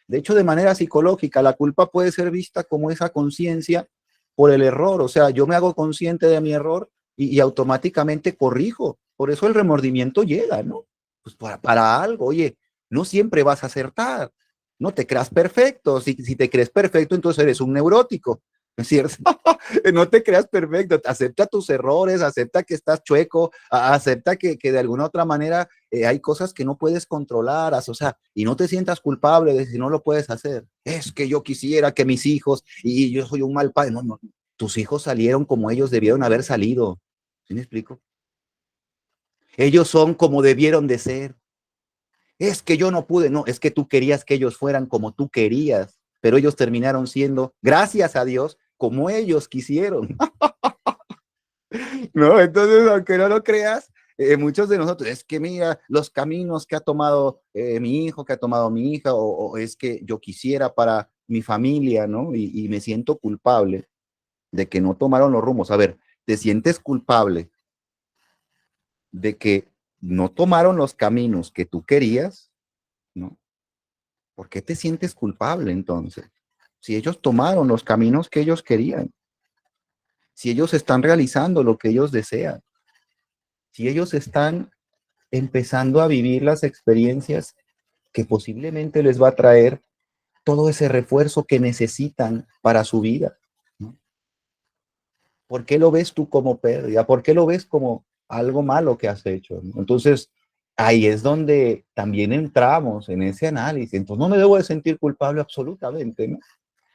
De hecho, de manera psicológica, la culpa puede ser vista como esa conciencia por el error. O sea, yo me hago consciente de mi error y automáticamente corrijo. Por eso el remordimiento llega, ¿no? Pues para algo, oye, no siempre vas a acertar. No te creas perfecto. Si te crees perfecto, entonces eres un neurótico. ¿Es cierto? No te creas perfecto. Acepta tus errores, acepta que estás chueco, acepta que de alguna otra manera hay cosas que no puedes controlar, o sea, y no te sientas culpable de si no lo puedes hacer. Es que yo quisiera que mis hijos, y yo soy un mal padre. No, no, tus hijos salieron como ellos debieron haber salido. ¿Sí me explico? Ellos son como debieron de ser. Es que yo no pude, no, es que tú querías que ellos fueran como tú querías, pero ellos terminaron siendo, gracias a Dios, como ellos quisieron. ¿No? Entonces, aunque no lo creas, muchos de nosotros, es que mira los caminos que ha tomado mi hijo, que ha tomado mi hija, o es que yo quisiera para mi familia, ¿no? Y me siento culpable de que no tomaron los rumos. A ver, ¿te sientes culpable de que no tomaron los caminos que tú querías? ¿No? ¿Por qué te sientes culpable entonces? Si ellos tomaron los caminos que ellos querían, si ellos están realizando lo que ellos desean, si ellos están empezando a vivir las experiencias que posiblemente les va a traer todo ese refuerzo que necesitan para su vida, ¿no? ¿Por qué lo ves tú como pérdida? ¿Por qué lo ves como algo malo que has hecho? ¿No? Entonces, ahí es donde también entramos en ese análisis. Entonces, no me debo de sentir culpable absolutamente, ¿no?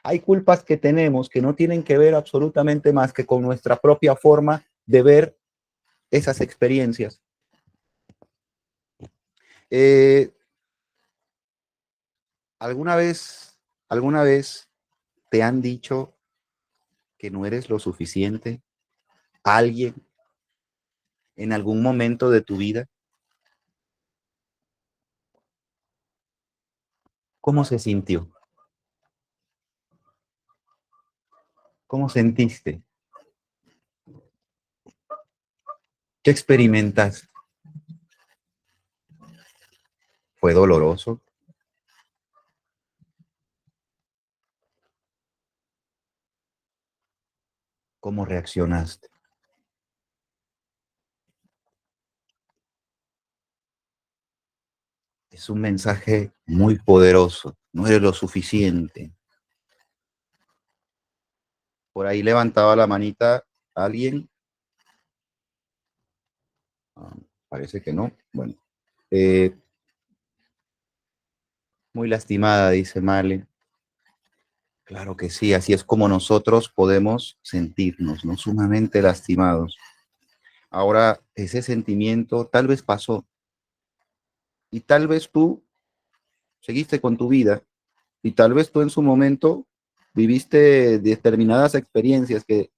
Hay culpas que tenemos que no tienen que ver absolutamente más que con nuestra propia forma de ver esas experiencias. Eh, ¿alguna vez, alguna vez te han dicho que no eres lo suficiente? ¿Alguien en algún momento de tu vida? ¿Cómo se sintió? ¿Cómo sentiste? ¿Qué experimentas? ¿Fue doloroso? ¿Cómo reaccionaste? Es un mensaje muy poderoso. No eres lo suficiente. Por ahí levantaba la manita alguien. Ah, parece que no. Bueno, eh, muy lastimada, dice Marlene. Claro que sí, así es como nosotros podemos sentirnos, ¿no? Sumamente lastimados. Ahora, ese sentimiento tal vez pasó y tal vez tú seguiste con tu vida y tal vez tú en su momento viviste determinadas experiencias que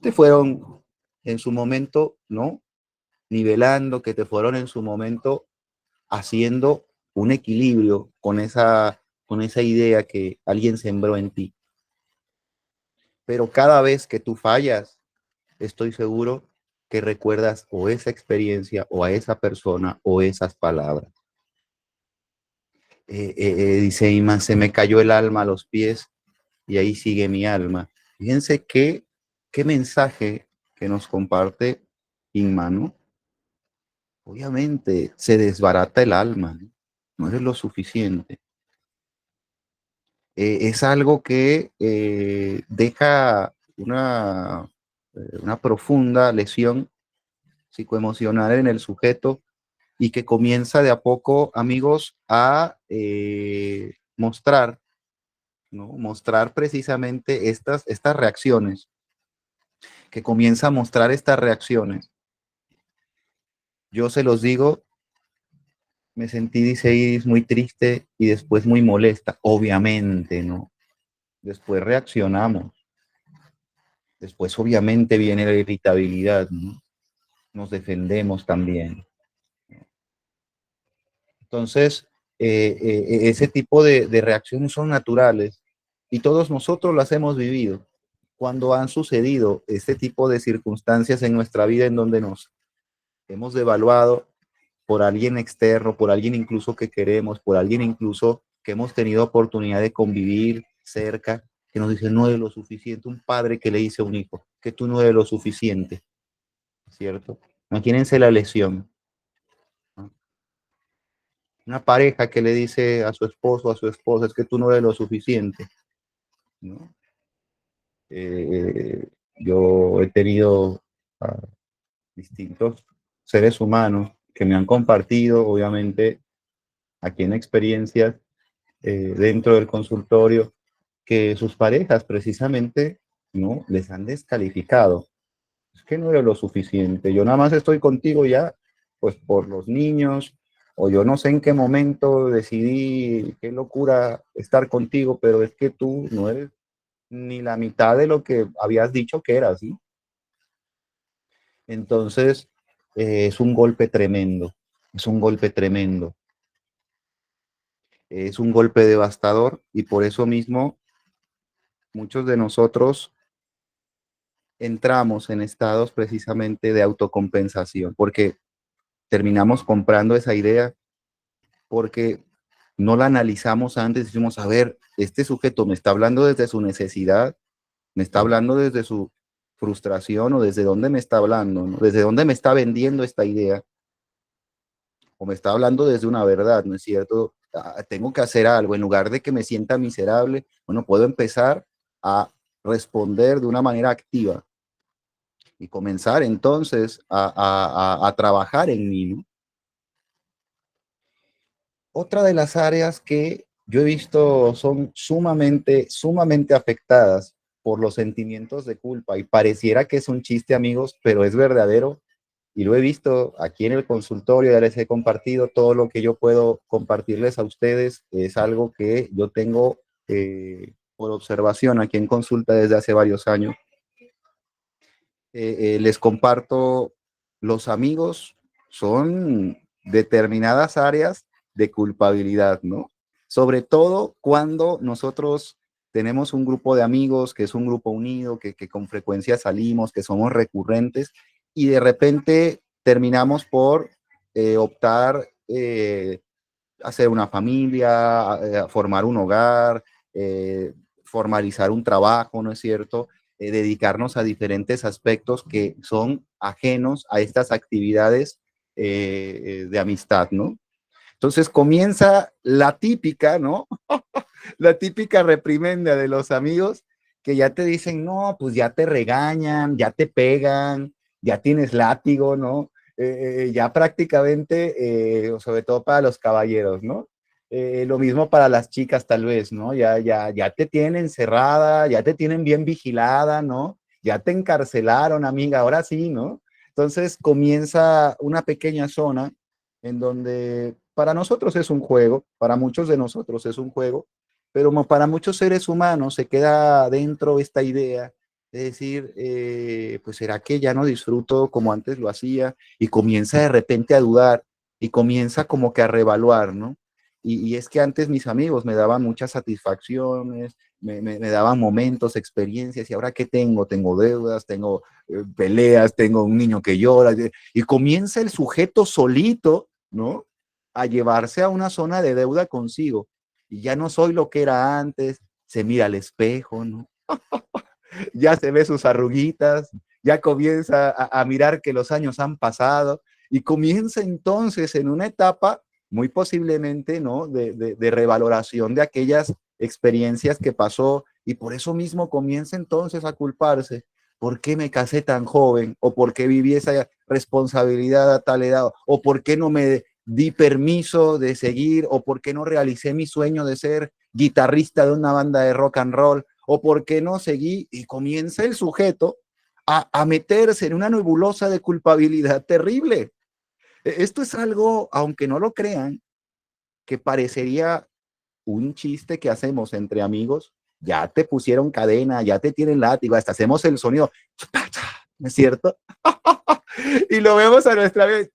te fueron en su momento, ¿no? Nivelando, que te fueron en su momento haciendo un equilibrio con esa idea que alguien sembró en ti. Pero cada vez que tú fallas, estoy seguro que recuerdas o esa experiencia o a esa persona o esas palabras. Dice Ima, se me cayó el alma a los pies y ahí sigue mi alma. Fíjense qué mensaje que nos comparte Inma, ¿no? Obviamente se desbarata el alma, ¿no? No eres lo suficiente. Es algo que deja una profunda lesión psicoemocional en el sujeto y que comienza de a poco, amigos, a mostrar, ¿no? Mostrar precisamente estas reacciones, que comienza a mostrar estas reacciones. Yo se los digo, me sentí, dice Iris, muy triste y después muy molesta, obviamente, ¿no? Después reaccionamos, después obviamente viene la irritabilidad, ¿no? Nos defendemos también. Entonces, ese tipo de reacciones son naturales y todos nosotros las hemos vivido. Cuando han sucedido este tipo de circunstancias en nuestra vida en donde nos hemos devaluado por alguien externo, por alguien incluso que queremos, por alguien incluso que hemos tenido oportunidad de convivir cerca, que nos dice no es lo suficiente, un padre que le dice a un hijo que tú no eres lo suficiente, ¿cierto? Imagínense la lesión, ¿no? Una pareja que le dice a su esposo o a su esposa es que tú no eres lo suficiente, ¿no? Yo he tenido distintos seres humanos que me han compartido, obviamente, aquí en experiencias dentro del consultorio, que sus parejas precisamente no les han descalificado. Es que no eres lo suficiente. Yo nada más estoy contigo ya, pues por los niños, o yo no sé en qué momento decidí, qué locura estar contigo, pero es que tú no eres ni la mitad de lo que habías dicho que eras, ¿sí? Entonces, es un golpe tremendo, es un golpe tremendo, es un golpe devastador y por eso mismo muchos de nosotros entramos en estados precisamente de autocompensación, porque terminamos comprando esa idea, porque no la analizamos antes, decimos, a ver, este sujeto me está hablando desde su necesidad, me está hablando desde su frustración o desde dónde me está hablando, ¿no? Desde dónde me está vendiendo esta idea, o me está hablando desde una verdad, ¿no es cierto? Tengo que hacer algo, en lugar de que me sienta miserable, bueno, puedo empezar a responder de una manera activa y comenzar entonces a trabajar en mí, ¿no? Otra de las áreas que yo he visto son sumamente afectadas por los sentimientos de culpa y pareciera que es un chiste, amigos, pero es verdadero y lo he visto aquí en el consultorio, ya les he compartido todo lo que yo puedo compartirles a ustedes, es algo que yo tengo por observación aquí en consulta desde hace varios años. Les comparto, los amigos son determinadas áreas de culpabilidad, ¿no? Sobre todo cuando nosotros tenemos un grupo de amigos que es un grupo unido, que con frecuencia salimos, que somos recurrentes y de repente terminamos por optar hacer una familia, formar un hogar, formalizar un trabajo, ¿no es cierto? Dedicarnos a diferentes aspectos que son ajenos a estas actividades de amistad, ¿no? Entonces comienza la típica, ¿no? La típica reprimenda de los amigos que ya te dicen, no, pues ya te regañan, ya te pegan, ya tienes látigo, ¿no? Ya prácticamente, sobre todo para los caballeros, ¿no? Lo mismo para las chicas tal vez, ¿no? Ya te tienen encerrada, ya te tienen bien vigilada, ¿no? Ya te encarcelaron, amiga, ahora sí, ¿no? Entonces comienza una pequeña zona en donde para nosotros es un juego, para muchos de nosotros es un juego, pero para muchos seres humanos se queda dentro esta idea de decir, pues será que ya no disfruto como antes lo hacía y comienza de repente a dudar y comienza como que a revaluar, ¿no? Y es que antes mis amigos me daban muchas satisfacciones, me daban momentos, experiencias, y ahora ¿qué tengo? Tengo deudas, tengo peleas, tengo un niño que llora, y comienza el sujeto solito, ¿no? A llevarse a una zona de deuda consigo, y ya no soy lo que era antes, se mira al espejo, ¿no? Ya se ve sus arruguitas, ya comienza a mirar que los años han pasado, y comienza entonces en una etapa muy posiblemente, ¿no? De revaloración de aquellas experiencias que pasó, y por eso mismo comienza entonces a culparse. ¿Por qué me casé tan joven? ¿O por qué viví esa responsabilidad a tal edad? ¿O por qué no me di permiso de seguir? ¿O por qué no realicé mi sueño de ser guitarrista de una banda de rock and roll? ¿O por qué no seguí? Y comienza el sujeto a meterse en una nebulosa de culpabilidad terrible. Esto es algo, aunque no lo crean, que parecería un chiste que hacemos entre amigos. Ya te pusieron cadena, ya te tienen látigo, hasta hacemos el sonido, ¿no es cierto? Y lo vemos a nuestra vez,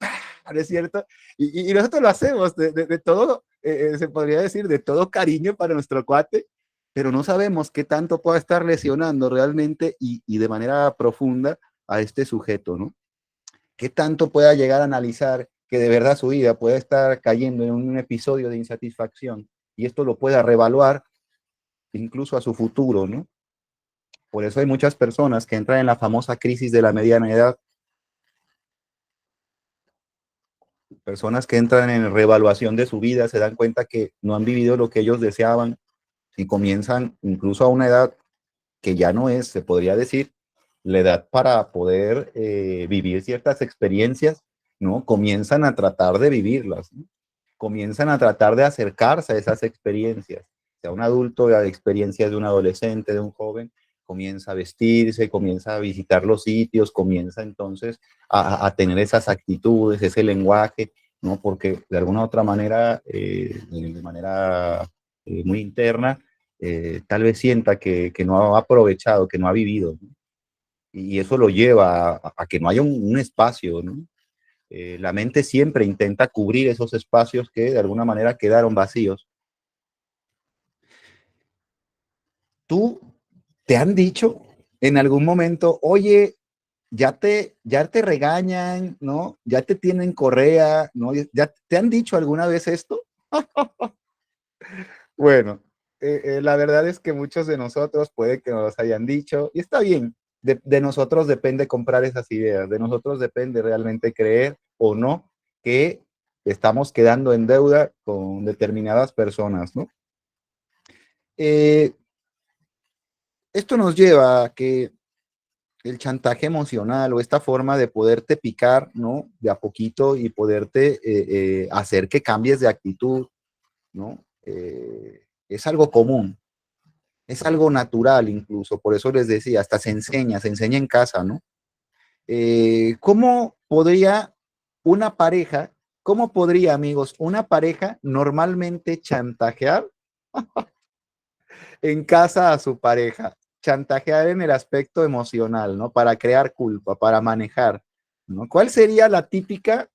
¿no es cierto? Y nosotros lo hacemos de todo, se podría decir, de todo cariño para nuestro cuate, pero no sabemos qué tanto pueda estar lesionando realmente y de manera profunda a este sujeto, ¿no? Qué tanto pueda llegar a analizar que de verdad su vida puede estar cayendo en un episodio de insatisfacción y esto lo pueda reevaluar incluso a su futuro, ¿no? Por eso hay muchas personas que entran en la famosa crisis de la mediana edad, personas que entran en reevaluación de su vida, se dan cuenta que no han vivido lo que ellos deseaban y comienzan incluso a una edad que ya no es, se podría decir, la edad para poder vivir ciertas experiencias, ¿no? Comienzan a tratar de vivirlas, ¿no? Comienzan a tratar de acercarse a esas experiencias. Sea un adulto, la experiencia de un adolescente, de un joven, comienza a vestirse, comienza a visitar los sitios, comienza entonces a tener esas actitudes, ese lenguaje, ¿no? Porque de alguna u otra manera, de manera muy interna, tal vez sienta que no ha aprovechado, que no ha vivido, ¿no? Y eso lo lleva a que no haya un espacio, ¿no? La mente siempre intenta cubrir esos espacios que de alguna manera quedaron vacíos. ¿Tú te han dicho en algún momento, oye, ya te regañan, ¿no? Ya te tienen correa, ¿no? ¿Ya te han dicho alguna vez esto? Bueno, la verdad es que muchos de nosotros puede que nos hayan dicho, y está bien, de nosotros depende comprar esas ideas, de nosotros depende realmente creer o no que estamos quedando en deuda con determinadas personas, ¿no? Eh, Esto nos lleva a que el chantaje emocional o esta forma de poderte picar, ¿no? De a poquito y poderte hacer que cambies de actitud, ¿no? Es algo común, es algo natural incluso, por eso les decía, hasta se enseña en casa, ¿no? ¿Cómo podría una pareja, cómo podría, amigos, una pareja normalmente chantajear en casa a su pareja? Chantajear en el aspecto emocional, ¿no? Para crear culpa, para manejar, ¿no? ¿Cuál sería la típica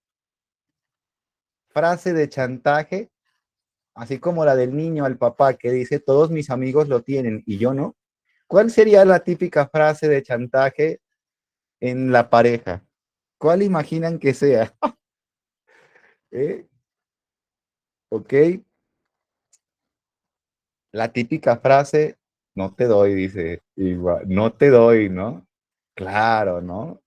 frase de chantaje, así como la del niño al papá que dice, todos mis amigos lo tienen y yo no? ¿Cuál sería la típica frase de chantaje en la pareja? ¿Cuál imaginan que sea? ¿Eh? ¿Ok? La típica frase, no te doy, dice, igual, no te doy, ¿no? Claro, ¿no?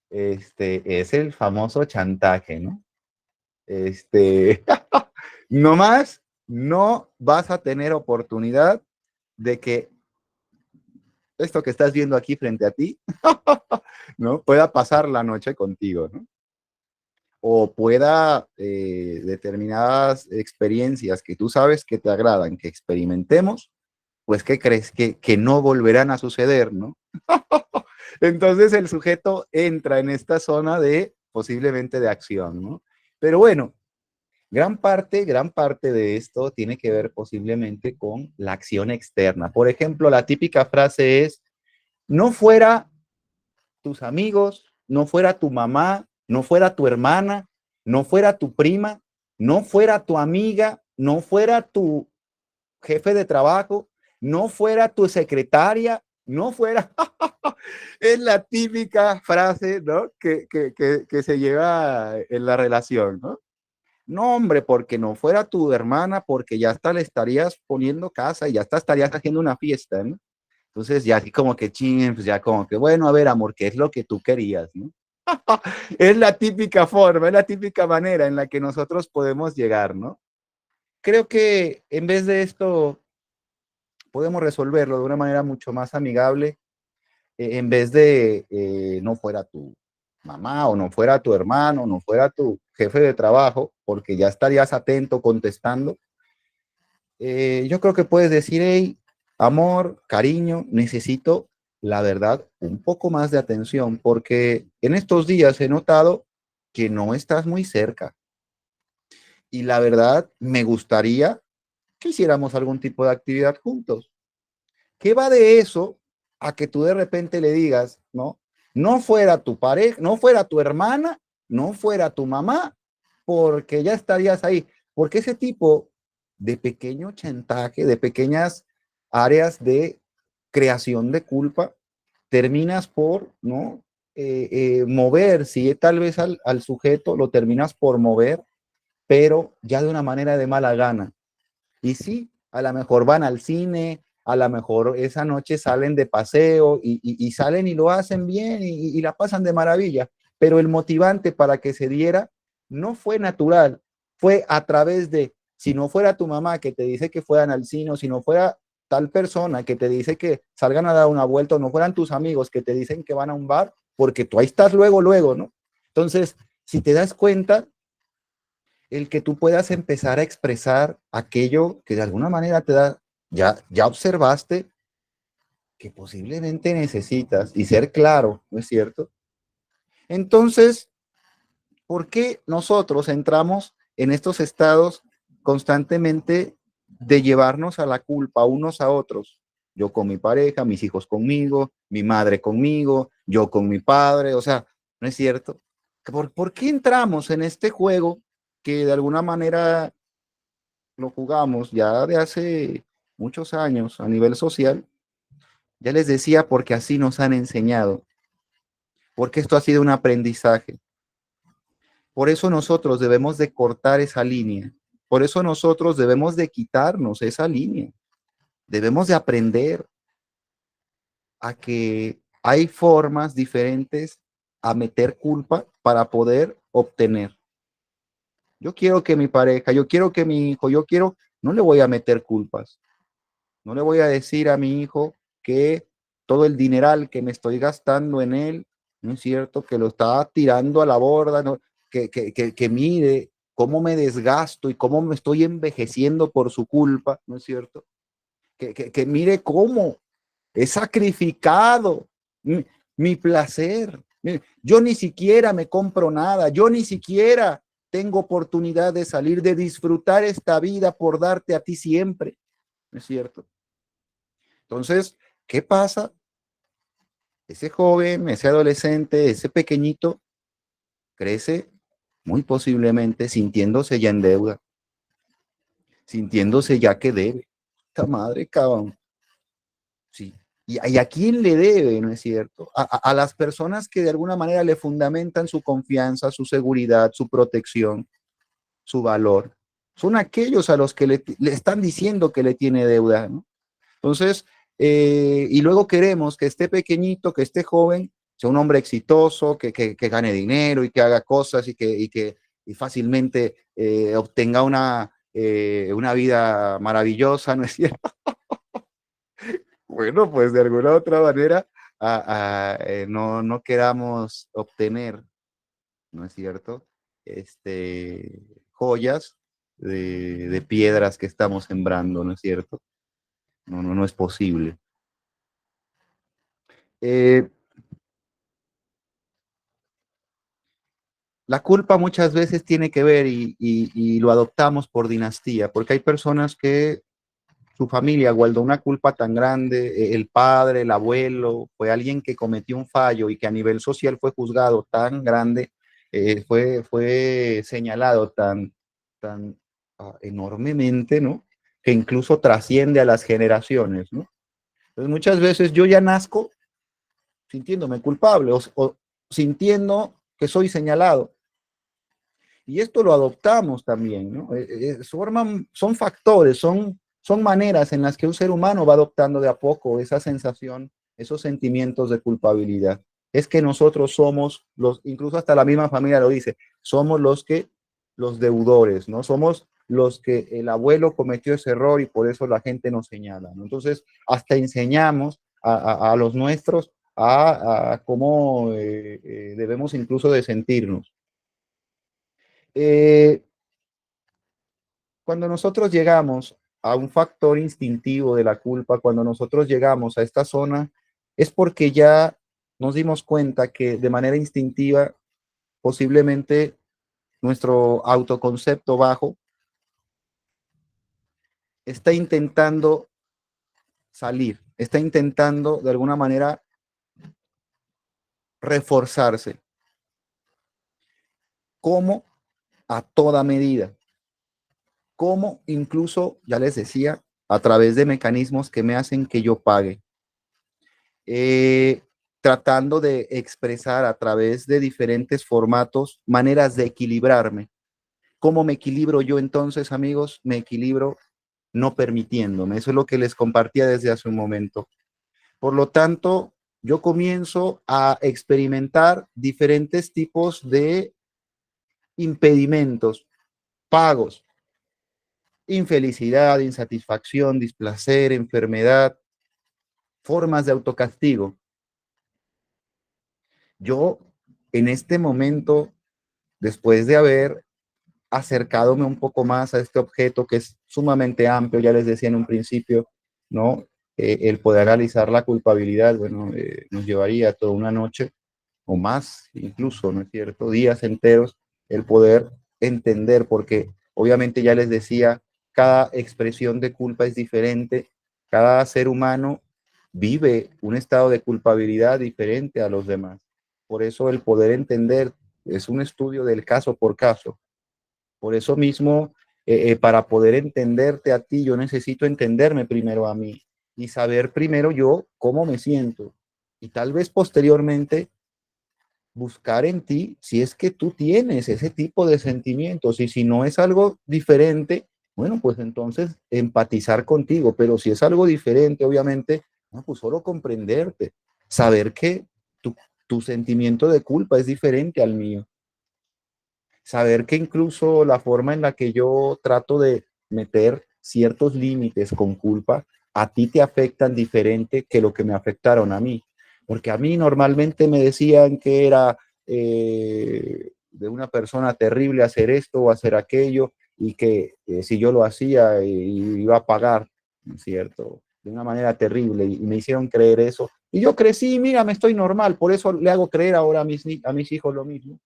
Es el famoso chantaje, ¿no? Este, no más, no vas a tener oportunidad de que esto que estás viendo aquí frente a ti, ¿no? Pueda pasar la noche contigo, ¿no? O pueda determinadas experiencias que tú sabes que te agradan, que experimentemos, pues ¿qué crees? Que no volverán a suceder, ¿no? Entonces el sujeto entra en esta zona de posiblemente de acción, ¿no? Pero bueno, gran parte de esto tiene que ver posiblemente con la acción externa. Por ejemplo, la típica frase es, no fuera tus amigos, no fuera tu mamá, no fuera tu hermana, no fuera tu prima, no fuera tu amiga, no fuera tu jefe de trabajo, no fuera tu secretaria, no fuera, es la típica frase, ¿no? Que se lleva en la relación, ¿no? No, hombre, porque no fuera tu hermana, porque ya hasta le estarías poniendo casa y ya hasta estarías haciendo una fiesta, ¿no? Entonces ya así como que ching, pues ya como que, bueno, a ver, amor, ¿qué es lo que tú querías, no? Es la típica forma, es la típica manera en la que nosotros podemos llegar, ¿no? Creo que en vez de esto podemos resolverlo de una manera mucho más amigable, en vez de no fuera tu mamá o no fuera tu hermano, no fuera tu jefe de trabajo, porque ya estarías atento contestando. Yo creo que puedes decir, hey, amor, cariño, necesito, la verdad, un poco más de atención, porque en estos días he notado que no estás muy cerca. Y la verdad, me gustaría que hiciéramos algún tipo de actividad juntos. ¿Qué va de eso a que tú de repente le digas, no? No fuera tu pareja, no fuera tu hermana, no fuera tu mamá, porque ya estarías ahí. Porque ese tipo de pequeño chantaje, de pequeñas áreas de creación de culpa, terminas por, ¿no? Mover, si tal vez al sujeto lo terminas por mover, pero ya de una manera de mala gana. Y sí, a lo mejor van al cine, a lo mejor esa noche salen de paseo y salen y lo hacen bien y la pasan de maravilla, pero el motivante para que se diera no fue natural, fue a través de, si no fuera tu mamá que te dice que fueran al cine, o si no fuera tal persona que te dice que salgan a dar una vuelta, o no fueran tus amigos que te dicen que van a un bar, porque tú ahí estás luego, luego, ¿no? Entonces, si te das cuenta, el que tú puedas empezar a expresar aquello que de alguna manera te da, ya observaste que posiblemente necesitas y ser claro, ¿no es cierto? Entonces, ¿por qué nosotros entramos en estos estados constantemente de llevarnos a la culpa unos a otros? Yo con mi pareja, mis hijos conmigo, mi madre conmigo, yo con mi padre, o sea, ¿no es cierto? ¿Por qué entramos en este juego que de alguna manera lo jugamos ya de hace muchos años a nivel social? Ya les decía, porque así nos han enseñado, porque esto ha sido un aprendizaje. Por eso nosotros debemos de cortar esa línea. Por eso nosotros debemos de quitarnos esa línea. Debemos de aprender a que hay formas diferentes a meter culpa para poder obtener. Yo quiero que mi pareja, yo quiero que mi hijo, yo quiero, no le voy a meter culpas. No le voy a decir a mi hijo que todo el dineral que me estoy gastando en él, ¿no es cierto? Que lo está tirando a la borda, ¿no? Que mire cómo me desgasto y cómo me estoy envejeciendo por su culpa, ¿no es cierto? Que mire cómo he sacrificado mi, mi placer. Mire, yo ni siquiera me compro nada, yo ni siquiera tengo oportunidad de salir, de disfrutar esta vida por darte a ti siempre, ¿no es cierto? Entonces, ¿qué pasa? Ese joven, ese adolescente, ese pequeñito crece muy posiblemente sintiéndose ya en deuda, sintiéndose ya que debe. Esta madre, cabrón. Sí. Y a quién le debe, ¿no es cierto? A las personas que de alguna manera le fundamentan su confianza, su seguridad, su protección, su valor. Son aquellos a los que le están diciendo que le tiene deuda, ¿no? Entonces, y luego queremos que este pequeñito, que este joven, sea un hombre exitoso, que gane dinero y que haga cosas y fácilmente obtenga una vida maravillosa, ¿no es cierto? Bueno, pues de alguna otra manera no queramos obtener, ¿no es cierto? Joyas de piedras que estamos sembrando, ¿no es cierto? No es posible. Eh, la culpa muchas veces tiene que ver y lo adoptamos por dinastía, porque hay personas que su familia guardó una culpa tan grande, el padre, el abuelo, fue alguien que cometió un fallo y que a nivel social fue juzgado tan grande, fue señalado tan enormemente, ¿no? Que incluso trasciende a las generaciones, ¿no? Entonces muchas veces yo ya nazco sintiéndome culpable o sintiendo que soy señalado. Y esto lo adoptamos también, ¿no? Son factores, son maneras en las que un ser humano va adoptando de a poco esa sensación, esos sentimientos de culpabilidad. Es que nosotros somos los, incluso hasta la misma familia lo dice, somos los deudores, ¿no? Somos los que el abuelo cometió ese error y por eso la gente nos señala, ¿no? Entonces, hasta enseñamos a los nuestros a cómo debemos incluso de sentirnos. Eh, Cuando nosotros llegamos a un factor instintivo de la culpa, cuando nosotros llegamos a esta zona, es porque ya nos dimos cuenta que de manera instintiva, posiblemente nuestro autoconcepto bajo está intentando salir, está intentando de alguna manera reforzarse, como a toda medida, como incluso, ya les decía, a través de mecanismos que me hacen que yo pague. eh, Tratando de expresar a través de diferentes formatos maneras de equilibrarme. ¿Cómo me equilibro yo entonces, amigos? Me equilibro no permitiéndome. Eso es lo que les compartía desde hace un momento. Por lo tanto, yo comienzo a experimentar diferentes tipos de impedimentos, pagos, infelicidad, insatisfacción, displacer, enfermedad, formas de autocastigo. Yo, en este momento, después de haber acercadome un poco más a este objeto que es sumamente amplio, ya les decía en un principio, ¿no? El poder analizar la culpabilidad, bueno, nos llevaría toda una noche o más, incluso, ¿no es cierto? Días enteros, el poder entender, porque obviamente ya les decía, cada expresión de culpa es diferente, cada ser humano vive un estado de culpabilidad diferente a los demás. Por eso el poder entender es un estudio del caso por caso. Por eso mismo, para poder entenderte a ti, yo necesito entenderme primero a mí y saber primero yo cómo me siento. Y tal vez posteriormente buscar en ti si es que tú tienes ese tipo de sentimientos y si no es algo diferente, bueno, pues entonces empatizar contigo, pero si es algo diferente, obviamente, no, pues solo comprenderte, saber que tu sentimiento de culpa es diferente al mío, saber que incluso la forma en la que yo trato de meter ciertos límites con culpa, a ti te afectan diferente que lo que me afectaron a mí. Porque a mí normalmente me decían que era de una persona terrible hacer esto o hacer aquello y que si yo lo hacía iba a pagar, ¿no es cierto? De una manera terrible y me hicieron creer eso. Y yo crecí, mira, me estoy normal, por eso le hago creer ahora a mis hijos lo mismo,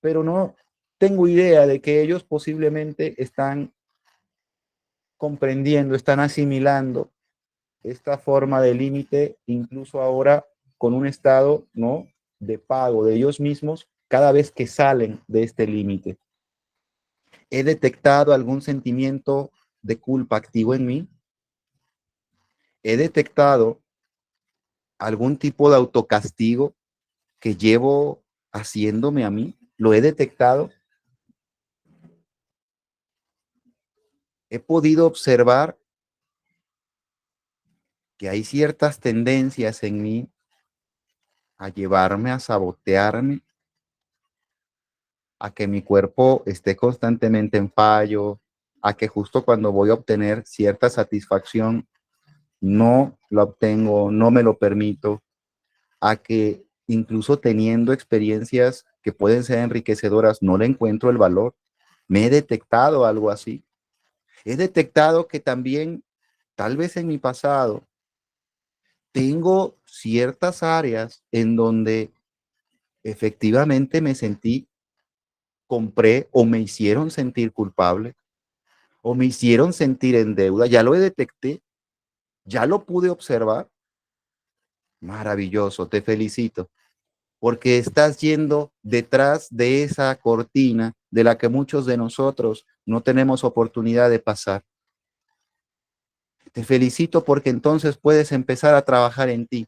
pero no tengo idea de que ellos posiblemente están comprendiendo, están asimilando esta forma de límite, incluso ahora con un estado, ¿no?, de pago de ellos mismos cada vez que salen de este límite. ¿He detectado algún sentimiento de culpa activo en mí? ¿He detectado algún tipo de autocastigo que llevo haciéndome a mí? ¿Lo he detectado? ¿He podido observar que hay ciertas tendencias en mí a llevarme a sabotearme, a que mi cuerpo esté constantemente en fallo, a que justo cuando voy a obtener cierta satisfacción no la obtengo, no me lo permito, a que incluso teniendo experiencias que pueden ser enriquecedoras, no le encuentro el valor? Me he detectado algo así. He detectado que también, tal vez en mi pasado, tengo ciertas áreas en donde efectivamente me sentí, compré o me hicieron sentir culpable o me hicieron sentir en deuda. Ya lo detecté, ya lo pude observar. Maravilloso, te felicito, porque estás yendo detrás de esa cortina de la que muchos de nosotros no tenemos oportunidad de pasar. Te felicito porque entonces puedes empezar a trabajar en ti.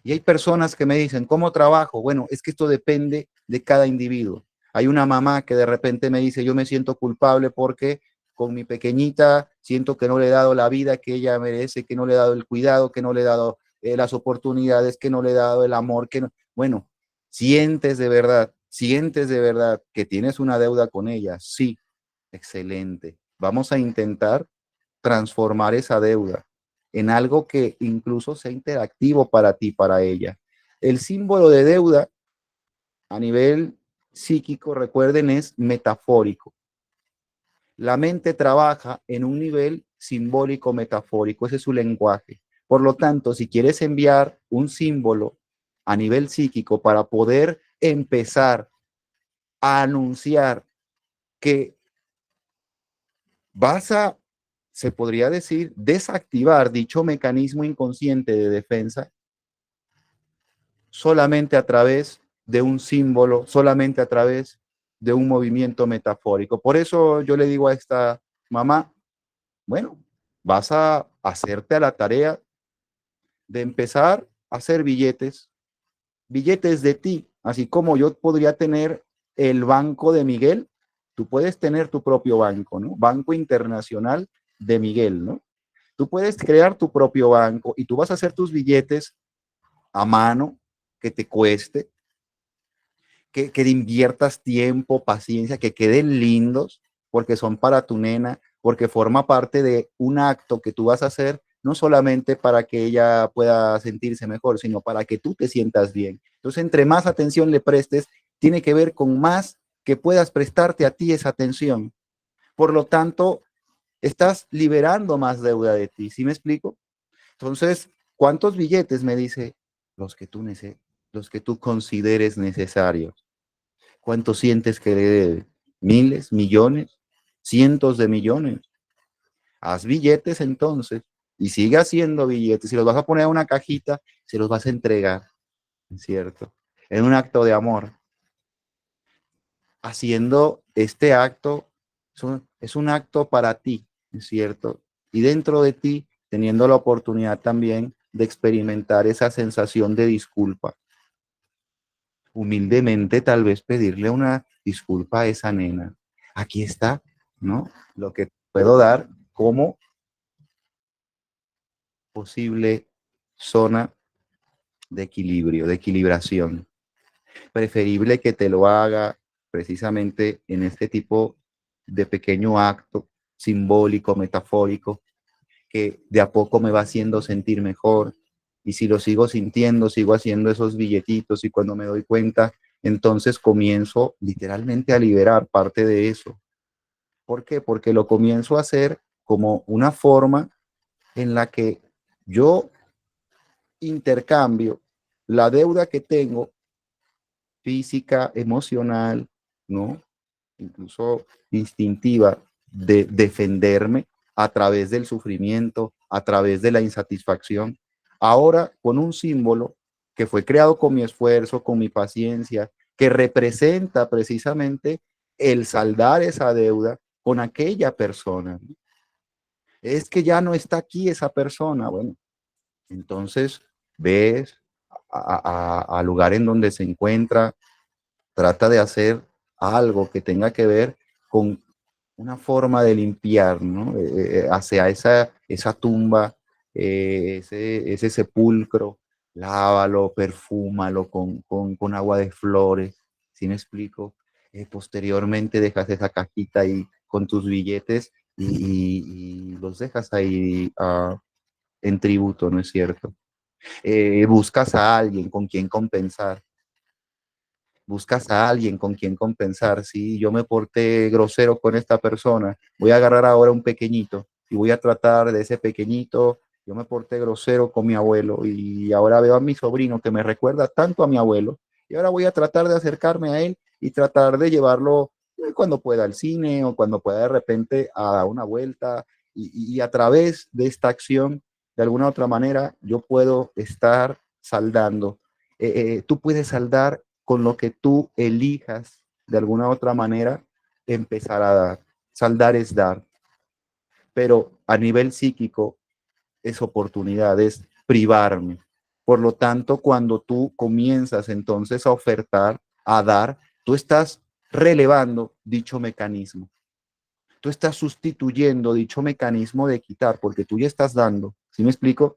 Y hay personas que me dicen, ¿cómo trabajo? Bueno, es que esto depende de cada individuo. Hay una mamá que de repente me dice, yo me siento culpable porque con mi pequeñita siento que no le he dado la vida que ella merece, que no le he dado el cuidado, que no le he dado las oportunidades, que no le he dado el amor, que no. Bueno, sientes de verdad que tienes una deuda con ella. Sí, excelente. Vamos a intentar transformar esa deuda en algo que incluso sea interactivo para ti, para ella. El símbolo de deuda a nivel psíquico, recuerden, es metafórico. La mente trabaja en un nivel simbólico metafórico, ese es su lenguaje. Por lo tanto, si quieres enviar un símbolo a nivel psíquico para poder empezar a anunciar que vas a, se podría decir, desactivar dicho mecanismo inconsciente de defensa solamente a través de un símbolo, solamente a través de un movimiento metafórico. Por eso yo le digo a esta mamá, bueno, vas a hacerte a la tarea de empezar a hacer billetes, billetes de ti, así como yo podría tener el banco de Miguel, tú puedes tener tu propio banco, ¿no? Banco Internacional de Miguel, ¿no? Tú puedes crear tu propio banco y tú vas a hacer tus billetes a mano, que te cueste, que inviertas tiempo, paciencia, que queden lindos, porque son para tu nena, porque forma parte de un acto que tú vas a hacer, no solamente para que ella pueda sentirse mejor, sino para que tú te sientas bien. Entonces, entre más atención le prestes, tiene que ver con más que puedas prestarte a ti esa atención. Por lo tanto, estás liberando más deuda de ti. ¿Sí me explico? Entonces, ¿cuántos billetes? Me dice, los que tú, los que tú consideres necesarios. ¿Cuánto sientes que le debe? ¿Miles, millones, cientos de millones? Haz billetes entonces y sigue haciendo billetes. Si los vas a poner en una cajita, se los vas a entregar, ¿cierto? En un acto de amor. Haciendo este acto, es un acto para ti, ¿cierto? Y dentro de ti, teniendo la oportunidad también de experimentar esa sensación de disculpa. Humildemente tal vez pedirle una disculpa a esa nena. Aquí está, ¿no? Lo que puedo dar como posible zona de equilibrio, de equilibración. Preferible que te lo haga precisamente en este tipo de pequeño acto simbólico, metafórico, que de a poco me va haciendo sentir mejor. Y si lo sigo sintiendo, sigo haciendo esos billetitos y cuando me doy cuenta, entonces comienzo literalmente a liberar parte de eso. ¿Por qué? Porque lo comienzo a hacer como una forma en la que yo intercambio la deuda que tengo física, emocional, ¿no? Incluso instintiva de defenderme a través del sufrimiento, a través de la insatisfacción. Ahora con un símbolo que fue creado con mi esfuerzo, con mi paciencia, que representa precisamente el saldar esa deuda con aquella persona. Es que ya no está aquí esa persona. Bueno, entonces ves al lugar en donde se encuentra, trata de hacer algo que tenga que ver con una forma de limpiar, ¿no? Hacia esa tumba, ese sepulcro, lávalo, perfúmalo con agua de flores, ¿sí me explico? Posteriormente dejas esa cajita ahí con tus billetes y los dejas ahí en tributo, ¿no es cierto? Buscas a alguien con quien compensar, buscas a alguien con quien compensar. Si yo me porté grosero con esta persona, voy a agarrar ahora un pequeñito y voy a tratar de ese pequeñito. Yo me porté grosero con mi abuelo y ahora veo a mi sobrino que me recuerda tanto a mi abuelo y ahora voy a tratar de acercarme a él y tratar de llevarlo cuando pueda al cine o cuando pueda de repente a dar una vuelta y a través de esta acción, de alguna otra manera, yo puedo estar saldando. Tú puedes saldar con lo que tú elijas de alguna otra manera empezar a dar. saldar es dar, pero a nivel psíquico es oportunidad, es privarme. Por lo tanto, cuando tú comienzas entonces a ofertar, a dar, tú estás relevando dicho mecanismo. Tú estás sustituyendo dicho mecanismo de quitar, porque tú ya estás dando. ¿Sí me explico?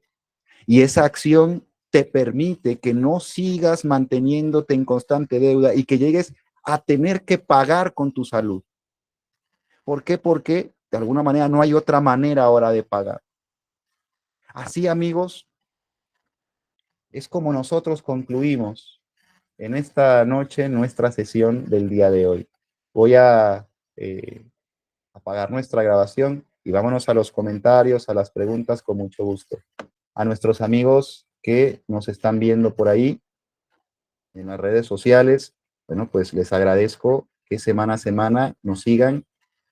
Y esa acción te permite que no sigas manteniéndote en constante deuda y que llegues a tener que pagar con tu salud. ¿Por qué? Porque de alguna manera no hay otra manera ahora de pagar. Así, amigos, es como nosotros concluimos en esta noche nuestra sesión del día de hoy. Voy a apagar nuestra grabación y vámonos a los comentarios, a las preguntas con mucho gusto. A nuestros amigos que nos están viendo por ahí en las redes sociales, bueno, pues les agradezco que semana a semana nos sigan,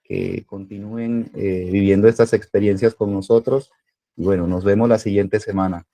que continúen viviendo estas experiencias con nosotros y bueno, nos vemos la siguiente semana.